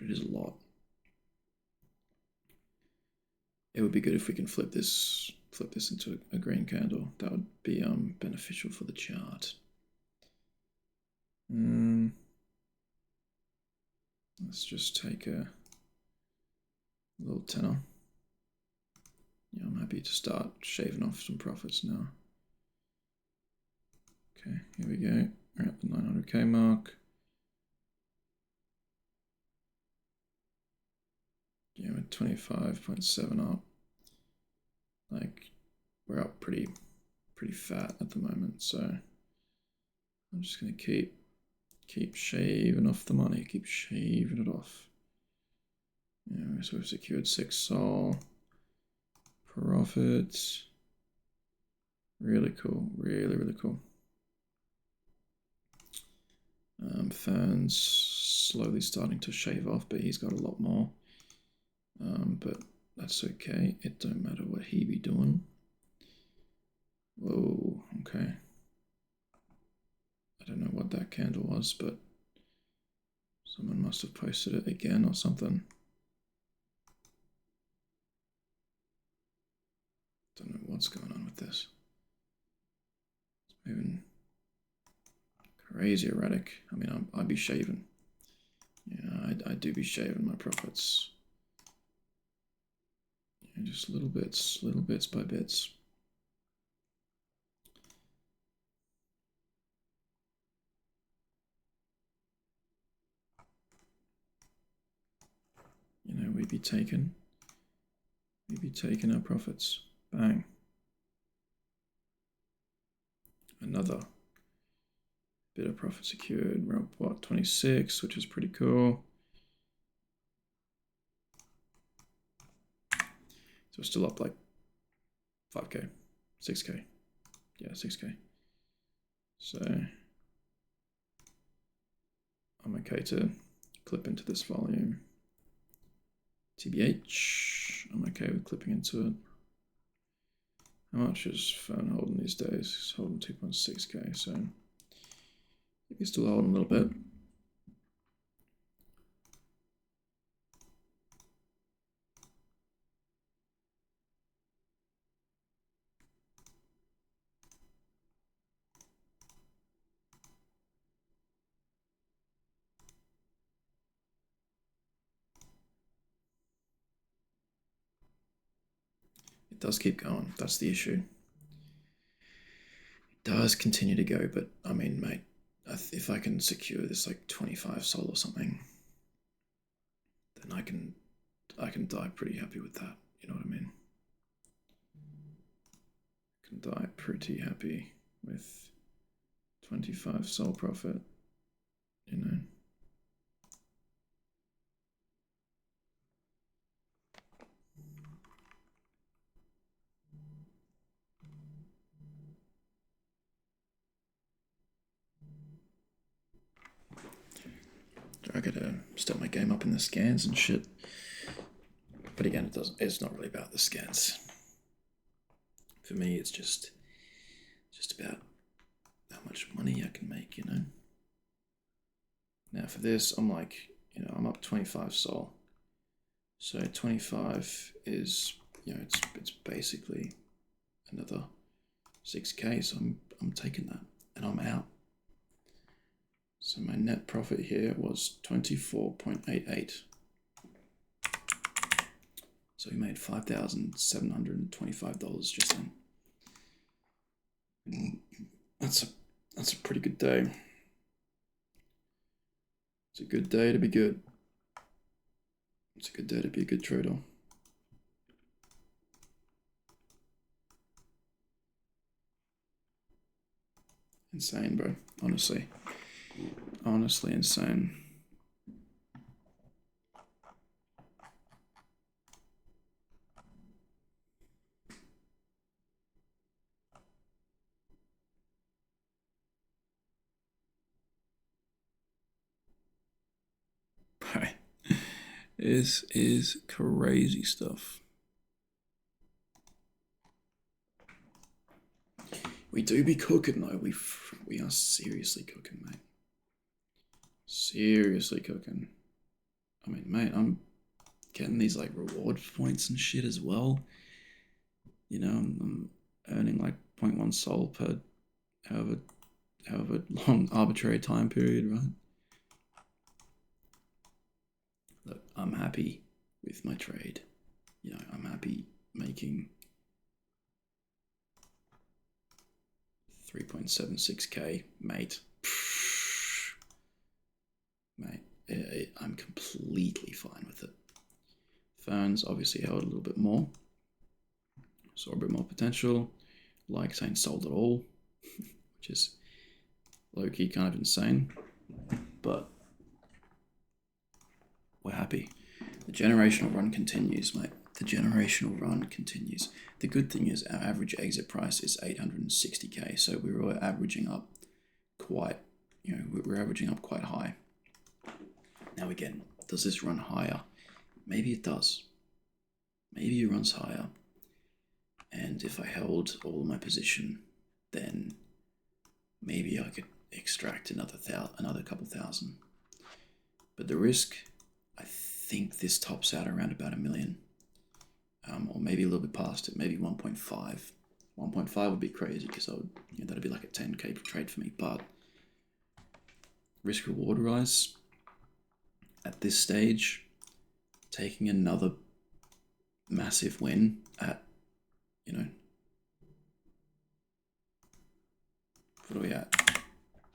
it is a lot. It would be good if we can flip this into a green candle. That would be beneficial for the chart. Let's just take a little tenner. Yeah, I'm happy to start shaving off some profits now. Okay, here we go. We're at the 900k mark. Yeah, we're 25.7 up. Like, we're up pretty fat at the moment, so I'm just gonna keep shaving off the money, keep shaving it off. Yeah, so we've secured 6 sol. Profits. Really cool, really cool. Fern's slowly starting to shave off, but he's got a lot more. But that's okay. It don't matter what he be doing. Whoa, okay. I don't know what that candle was, but someone must have posted it again or something. Don't know what's going on with this. It's moving crazy erratic. I mean, I'd be shaving. Yeah, I do be shaving my profits. Yeah, just little bits by bits. You know, we'd be taking our profits. Bang. Another bit of profit secured. We're up, what, 26, which is pretty cool. So we're still up like 5k, 6k. Yeah, 6k. So I'm okay to clip into this volume. TBH, I'm okay with clipping into it. How much is Fern holding these days? He's holding 2.6k, so he's still holding a little bit. It does keep going, that's the issue. It does continue to go, but I mean, mate, if I can secure this like 25 sol or something, then I can die pretty happy with that. You know what I mean? I can die pretty happy with 25 sol profit, you know. I gotta step my game up in the scans and shit. But again, it's not really about the scans. For me, it's just about how much money I can make, you know. Now for this, I'm like, you know, I'm up 25 sol. So 25 is, you know, it's basically another 6k. So I'm taking that, and I'm out. So my net profit here was 24.88. So we made $5,725 just then. That's a pretty good day. It's a good day to be good. It's a good day to be a good trader. Insane, bro. Honestly. Honestly insane. Bro. This is crazy stuff. We do be cooking though. We are seriously cooking, mate. Seriously cooking. I mean, mate, I'm getting these like reward points and shit as well. You know, I'm earning like 0.1 sol per however long arbitrary time period, right? Look, I'm happy with my trade. You know, I'm happy making 3.76k, mate. Mate, I'm completely fine with it. Ferns obviously held a little bit more. Saw a bit more potential. Like ain't sold at all, which is low-key kind of insane. But we're happy. The generational run continues, mate. The generational run continues. The good thing is our average exit price is 860k, so we were averaging up quite, we're averaging up quite high. Now again, does this run higher? Maybe it does. Maybe it runs higher. And if I held all of my position, then maybe I could extract another couple thousand. But the risk, I think this tops out around about $1 million. Or maybe a little bit past it, maybe 1.5. 1.5 would be crazy because that'd be like a 10k trade for me. But risk reward rise at this stage, taking another massive win at, what are we at?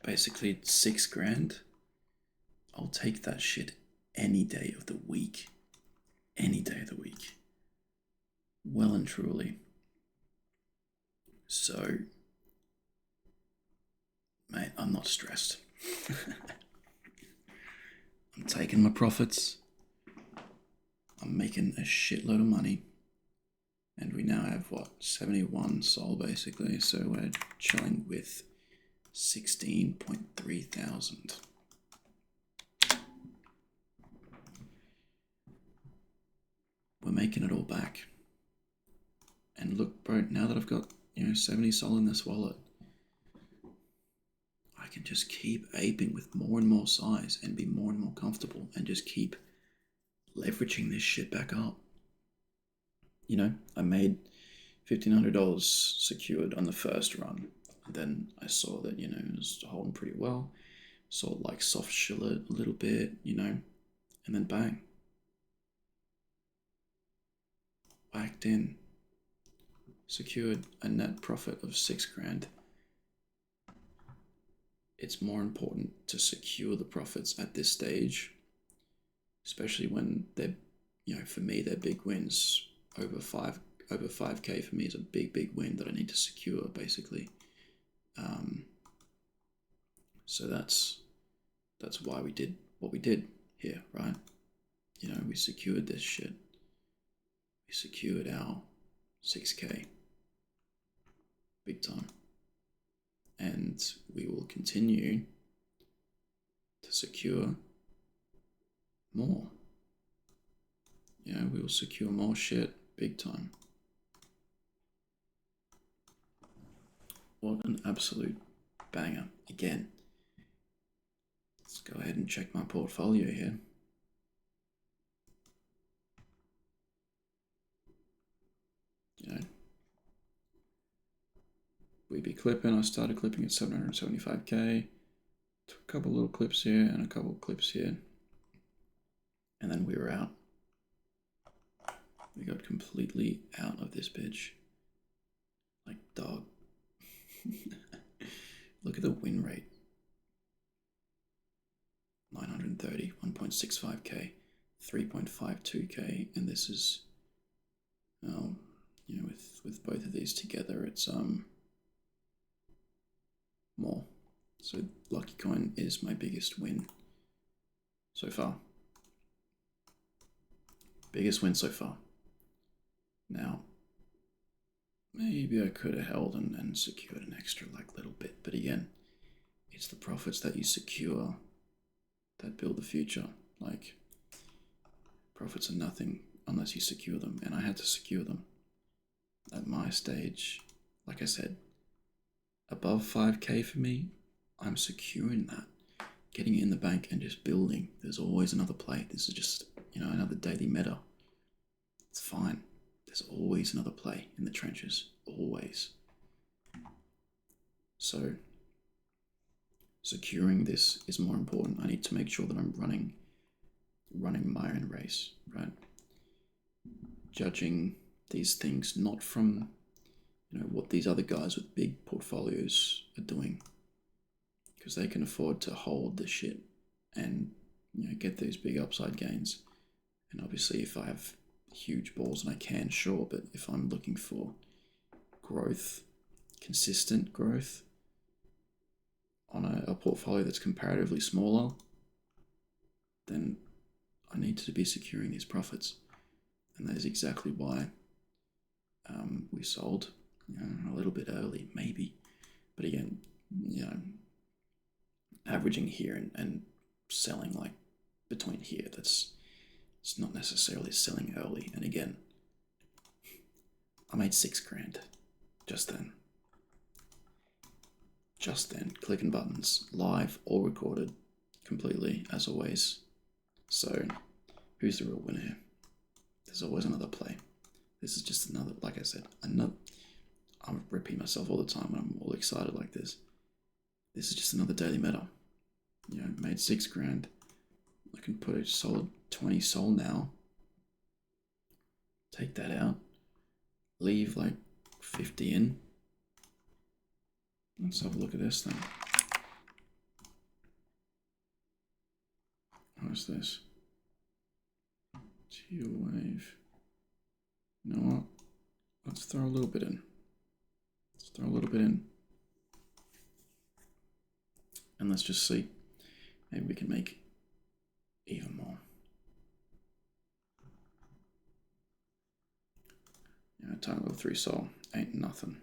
Basically 6 grand. I'll take that shit any day of the week. Any day of the week. Well and truly. So, mate, I'm not stressed. I'm taking my profits. I'm making a shitload of money. And we now have, 71 sol basically. So we're chilling with 16.3 thousand. We're making it all back. And look, bro, now that I've got, 70 sol in this wallet, I can just keep aping with more and more size and be more and more comfortable and just keep leveraging this shit back up. I made $1,500 secured on the first run. And then I saw that, it was holding pretty well. Saw like soft shill it a little bit, and then bang. Whacked in. Secured a net profit of 6 grand. It's more important to secure the profits at this stage, especially when they're, for me, they're big wins. Over 5k for me is a big win that I need to secure, basically. So that's why we did what we did here, right? We secured this shit. We secured our 6k. Big time. And we will continue to secure more. We will secure more shit big time. What an absolute banger. Again, let's go ahead and check my portfolio here. We be clipping. I started clipping at 775k. Took a couple little clips here and a couple clips here. And then we were out. We got completely out of this bitch. Like dog. Look at the win rate. 930, 1.65k, 3.52k, and this is, you know, with both of these together, it's more. So Lucky Coin is my biggest win so far. Biggest win so far. Now, maybe I could have held and secured an extra like little bit, but again, it's the profits that you secure that build the future. Like, profits are nothing unless you secure them, and I had to secure them. At my stage, like I said, above 5k for me, I'm securing that. Getting it in the bank and just building. There's always another play. This is just, you know, another daily meta. It's fine. There's always another play in the trenches. Always. So, securing this is more important. I need to make sure that I'm running my own race, right? Judging these things not from, you know, what these other guys with big portfolios are doing, because they can afford to hold the shit and, you know, get those big upside gains. And obviously, if I have huge balls, and I can, sure, but if I'm looking for growth, consistent growth on a portfolio that's comparatively smaller, then I need to be securing these profits. And that is exactly why we sold, you know, a little bit early, maybe. But again, you know, averaging here and selling like between here, it's not necessarily selling early. And again, I made $6,000 just then. Just then, clicking buttons, live or recorded, completely, as always. So, who's the real winner here? There's always another play. This is just another, like I said, I'm repeating myself all the time when I'm all excited like this. This is just another daily meta. You know, made $6,000. I can put a solid 20 sol now. Take that out. Leave like 50 in. Let's have a look at this thing. What's this? Teal wave. You know what? Let's throw a little bit in. Let's throw a little bit in. And let's just see. Maybe we can make even more. You know, time level 3 sol ain't nothing.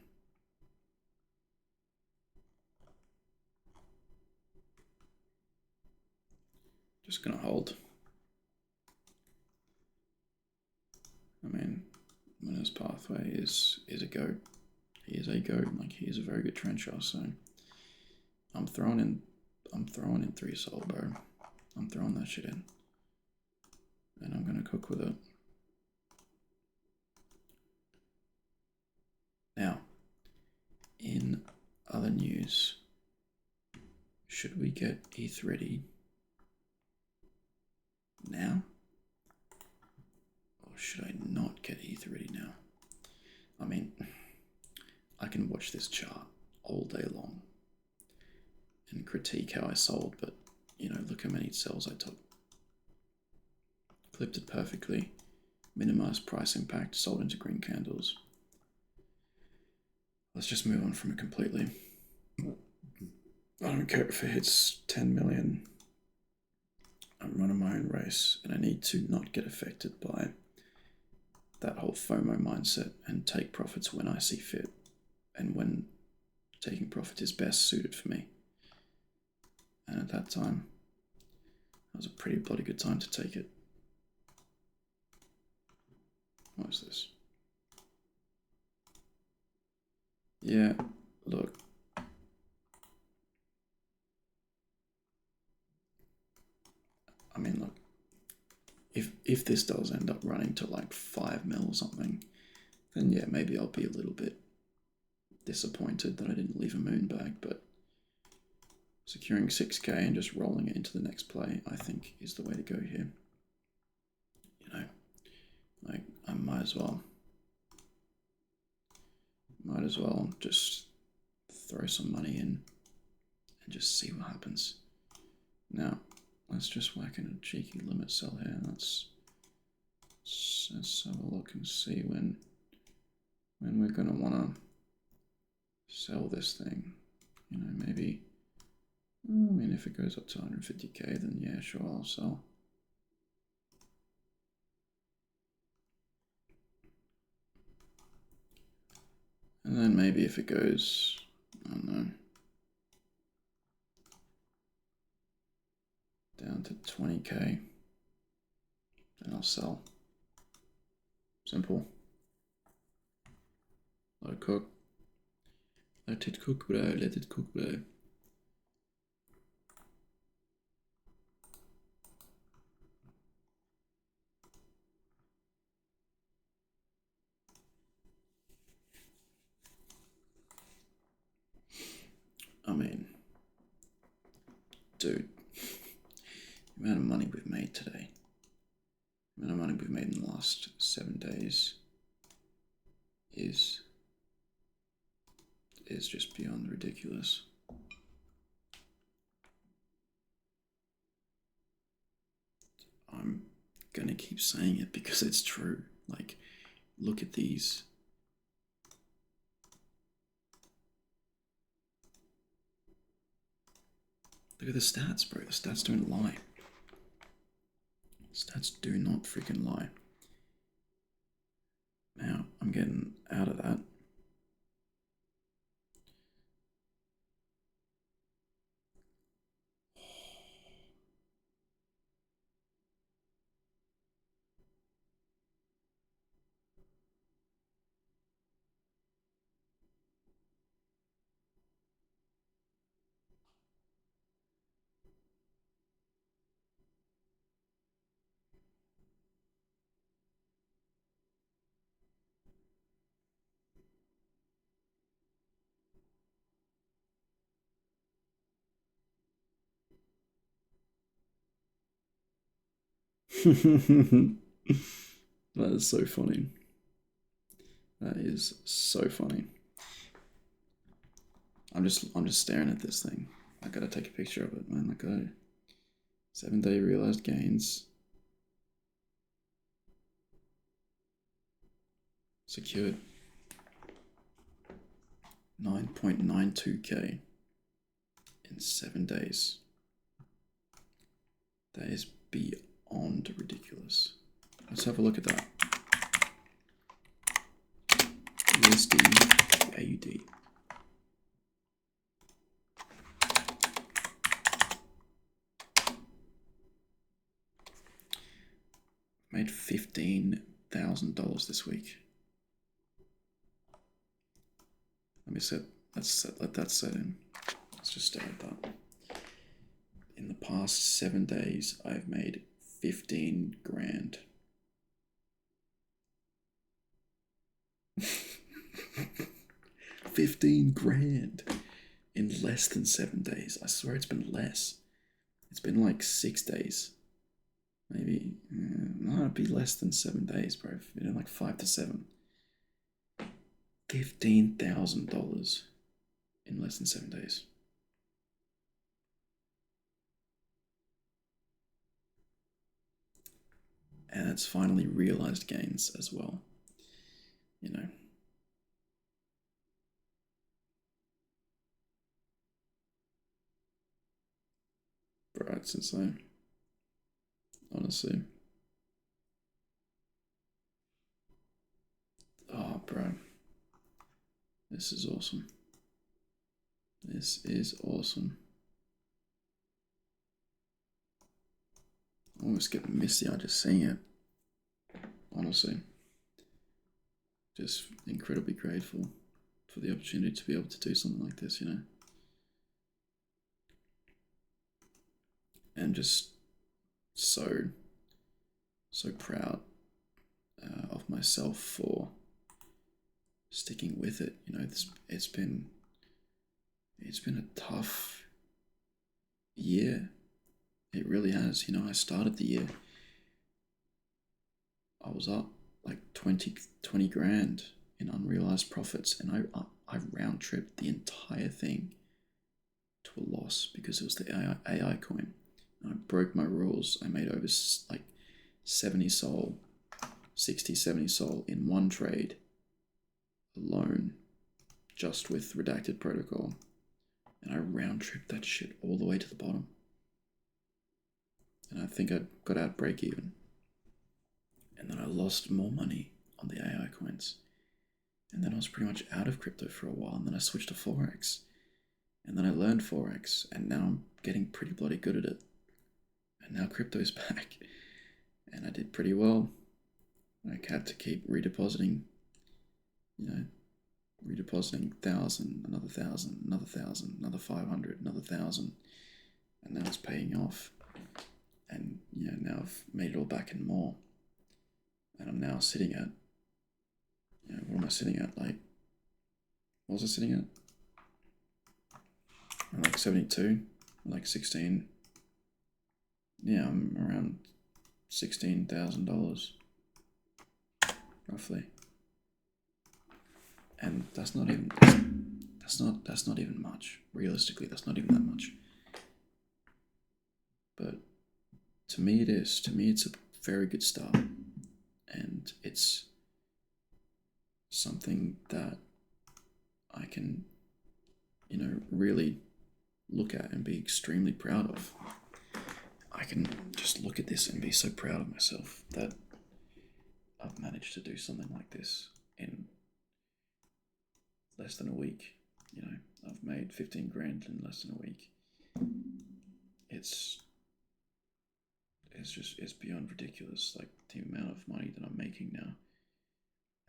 Just gonna hold. I mean, Winner's Pathway is a goat. He is a goat. Like, he is a very good trencher. So I'm throwing in 3 sol, bro. I'm throwing that shit in, and I'm gonna cook with it. Now, in other news, should we get ETH ready now? Or should I not get ETH ready now? I mean, I can watch this chart all day long and critique how I sold, but, you know, look how many sells I took. Clipped it perfectly, minimized price impact, sold into green candles. Let's just move on from it completely. I don't care if it hits 10 million. I'm running my own race, and I need to not get affected by that whole FOMO mindset and take profits when I see fit and when taking profit is best suited for me. And at that time, that was a pretty bloody good time to take it. What is this? Yeah, look. I mean, look. If this does end up running to like 5 mil or something, then yeah, maybe I'll be a little bit disappointed that I didn't leave a moon bag, but securing 6k and just rolling it into the next play, I think, is the way to go here. You know, like I might as well just throw some money in and just see what happens. Now, let's just whack in a cheeky limit sell here. Let's have a look and see when we're gonna wanna sell this thing. You know, maybe, I mean, if it goes up to 150k, then yeah, sure, I'll sell. And then maybe if it goes, I don't know, down to 20k, then I'll sell. Simple. Let it cook. Let it cook, bro. Let it cook, bro. I mean, dude, the amount of money we've made today, the amount of money we've made in the last 7 days is just beyond ridiculous. I'm gonna keep saying it because it's true. Like, look at these. Look at the stats, bro. The stats don't lie. Stats do not freaking lie. Now, I'm getting out of that. That is so funny. That is so funny. I'm just staring at this thing. I gotta take a picture of it, man. I gotta 7-day realized gains. Secured 9.92k in 7 days. That is beyond ridiculous. Let's have a look at that. USD AUD. Made $15,000 this week. Let that set in. Let's just stare at that. In the past 7 days, I've made 15 grand. $15 grand in less than 7 days. I swear it's been less. It's been like 6 days. Maybe, no, it'd be less than 7 days, bro. You know, like 5 to 7. $15,000 in less than 7 days. And it's finally realized gains as well. You know. Bro, it's insane. Honestly. Oh, bro. This is awesome. This is awesome. I almost get misty-eyed just seeing it. Honestly. Just incredibly grateful for the opportunity to be able to do something like this, you know. And just so proud of myself for sticking with it. You know, it's been a tough year. It really has. You know, I started the year, I was up like 20 grand in unrealized profits, and I round tripped the entire thing to a loss because it was the AI coin. And I broke my rules. I made over like 70 sol, 60, 70 sol in one trade alone, just with redacted protocol. And I round tripped that shit all the way to the bottom. And I think I got out break even. And then I lost more money on the AI coins. And then I was pretty much out of crypto for a while. And then I switched to Forex. And then I learned Forex. And now I'm getting pretty bloody good at it. And now crypto's back. And I did pretty well. I had to keep redepositing, redepositing 1,000, another 1,000, another 1,000, another 500, another 1,000. And now it's paying off. And, now I've made it all back and more. And I'm now sitting at, what am I sitting at? Like, what was I sitting at? I'm like 72, like 16. Yeah, I'm around $16,000, roughly. And that's not even much. Realistically, that's not even that much. But to me, it is. To me, it's a very good start, and it's something that I can, really look at and be extremely proud of. I can just look at this and be so proud of myself that I've managed to do something like this in less than a week. I've made 15 grand in less than a week. It's beyond ridiculous, like the amount of money that I'm making now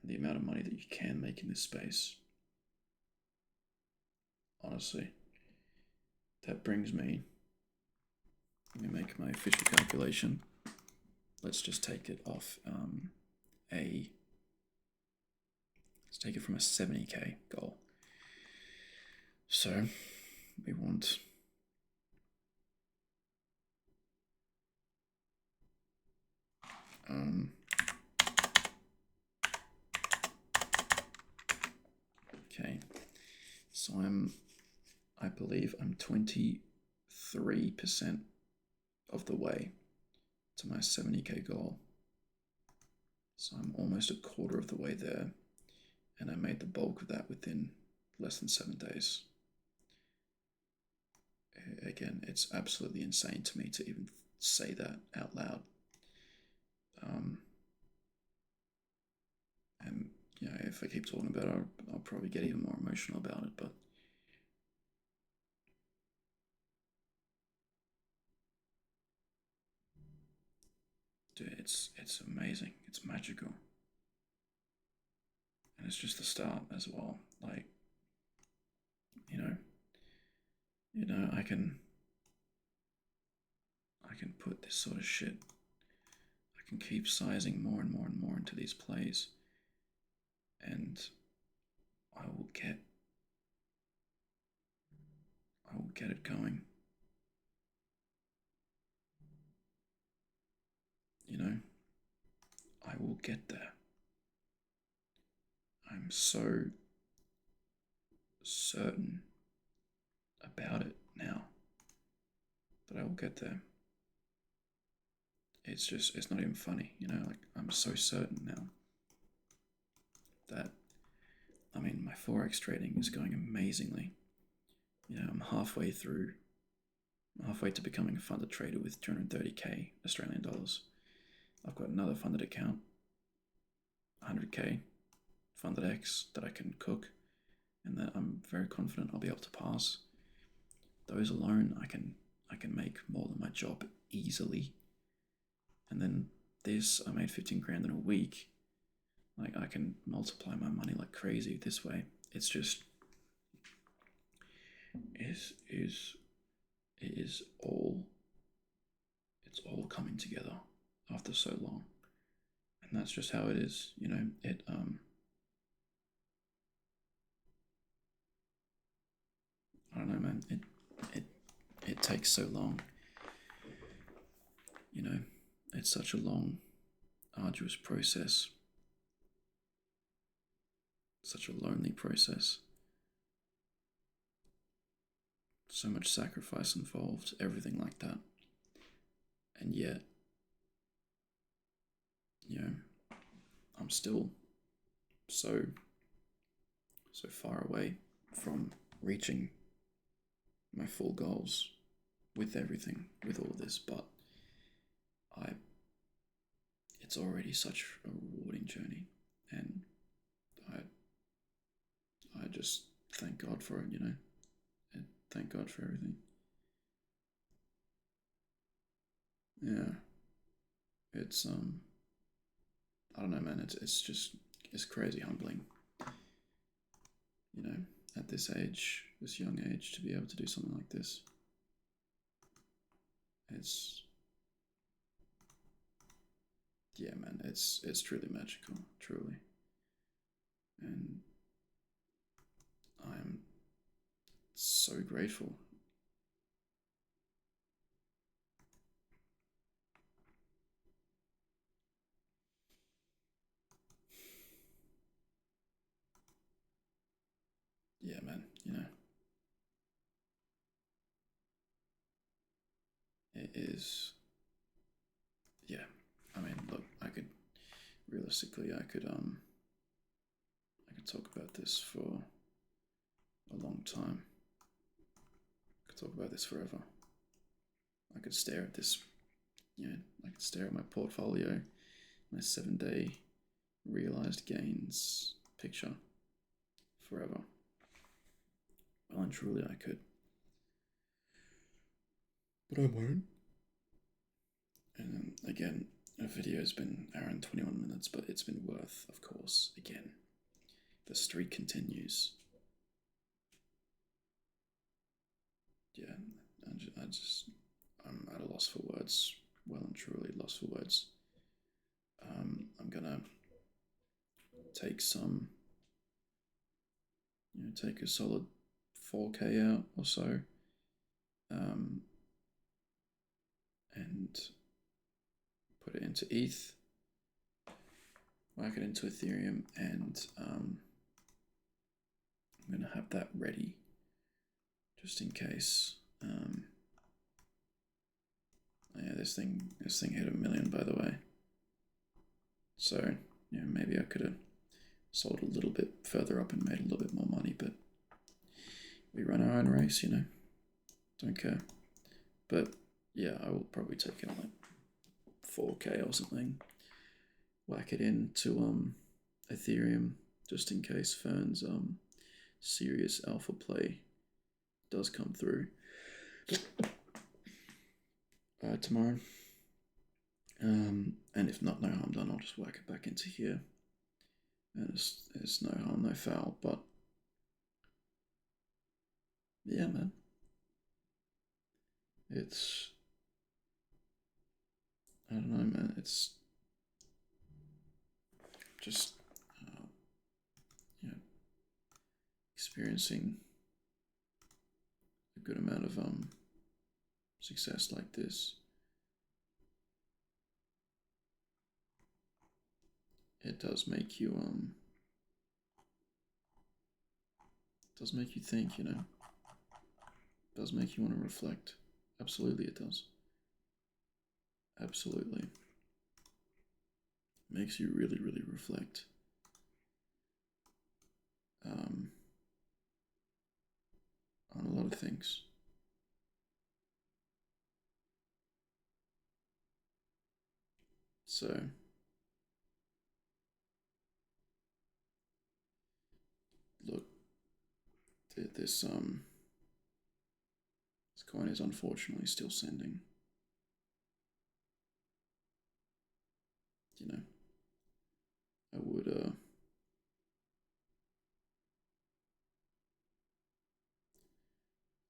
and the amount of money that you can make in this space. Honestly, that brings me, let me make my official calculation. Let's just take it off let's take it from a 70k goal. So we want okay, so I believe I'm 23% of the way to my 70k goal. So I'm almost a quarter of the way there, and I made the bulk of that within less than 7 days. Again, it's absolutely insane to me to even say that out loud. And if I keep talking about it, I'll probably get even more emotional about it. But dude, it's amazing. It's magical, and it's just the start as well. Like, I can put this sort of shit. I can keep sizing more and more and more into these plays, and I will get it going. I will get there. I'm so certain about it now that I will get there. It's not even funny, like I'm so certain now that, my Forex trading is going amazingly. I'm halfway to becoming a funded trader with 230k Australian dollars. I've got another funded account, 100k funded X that I can cook, and that I'm very confident I'll be able to pass. Those alone, I can make more than my job easily. And then this, I made 15 grand in a week. Like, I can multiply my money like crazy this way. It's just, it's all coming together after so long. And that's just how it is, I don't know, man. it takes so long. You know, it's such a long, arduous process, such a lonely process. So much sacrifice involved, everything like that. And yet, you know, I'm still so far away from reaching my full goals with everything, with all this, but I it's already such a rewarding journey, and I I just thank God for it, you know, and thank God for everything. Yeah, it's I don't know, man. It's just it's crazy humbling, you know, at this age, this young age, to be able to do something like this. It's yeah, man. It's truly magical, truly, and I'm so grateful. Yeah, man. You know, it is. Yeah, I mean, look, I could realistically, I could talk about this for a long time. I could talk about this forever. I could stare at this, you know, I could stare at my portfolio, my 7 day realized gains picture forever. Well and truly, I could. But I won't. And again, a video has been around 21 minutes, but it's been worth, of course. Again, the streak continues. Yeah, I'm at a loss for words. Well and truly lost for words. I'm gonna take some, you know, take a solid 4K out or so, um, and put it into ETH, whack it into Ethereum, and I'm gonna have that ready just in case. Yeah, this thing hit 1 million, by the way. So yeah, maybe I could have sold a little bit further up and made a little bit more money, but we run our own race, you know. Don't care. But yeah, I will probably take it on like 4K or something. Whack it into Ethereum just in case Fern's serious alpha play does come through tomorrow. And if not, no harm done. I'll just whack it back into here, and it's no harm, no foul. But yeah, man, it's I don't know, man. It's just you know, experiencing a good amount of success like this. It does make you does make you think, you know. It does make you want to reflect. Absolutely, it does. Absolutely. Makes you really, really reflect. Um, on a lot of things. So, look, this this coin is unfortunately still sending. You know, I would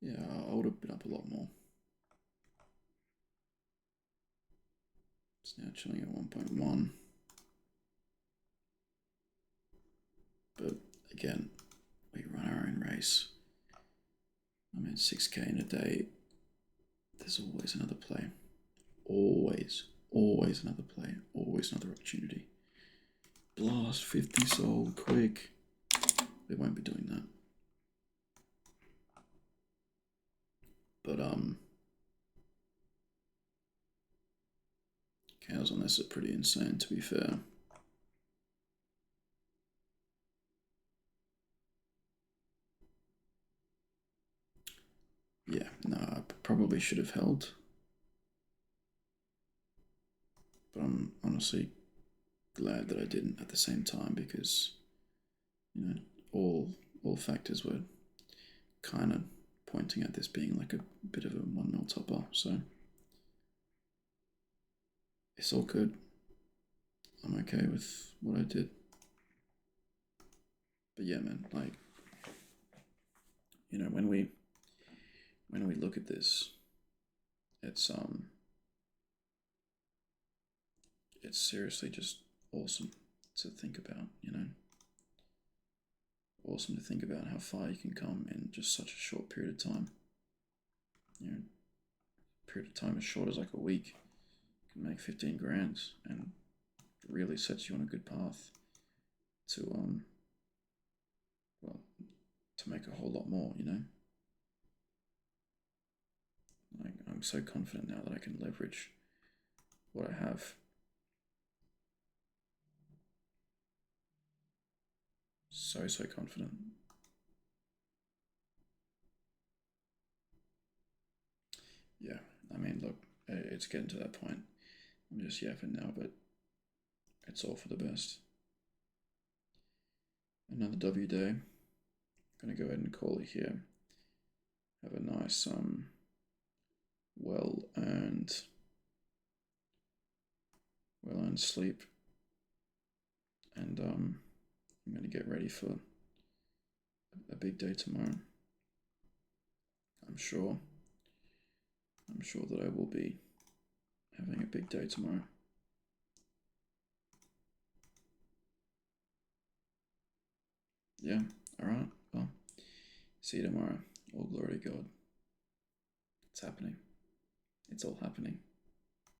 yeah, I would have been up a lot more. It's now chilling at 1.1. But again, we run our own race. I mean, 6K in a day There's always another play. Always, always another play. Always another opportunity. Blast 50 soul, quick. We won't be doing that. But, cows on this are pretty insane, to be fair. Yeah, no, I probably should have held. But I'm honestly glad that I didn't at the same time because, you know, all factors were kind of pointing at this being like a bit of a 1-0 topper, so it's all good. I'm okay with what I did. But yeah, man, like, you know, when we look at this, it's seriously just awesome to think about, you know. Awesome to think about how far you can come in just such a short period of time. You know, period of time as short as like a week can make 15 grand and really sets you on a good path to well, to make a whole lot more, you know. Like, I'm so confident now that I can leverage what I have. So confident. Yeah, I mean, look, it's getting to that point. I'm just yapping now, but it's all for the best. Another W day. Gonna go ahead and call it here. Have a nice well earned sleep, and I'm gonna get ready for a big day tomorrow. I'm sure that I will be having a big day tomorrow. Yeah, alright, well, see you tomorrow. All glory to God. It's happening. It's all happening.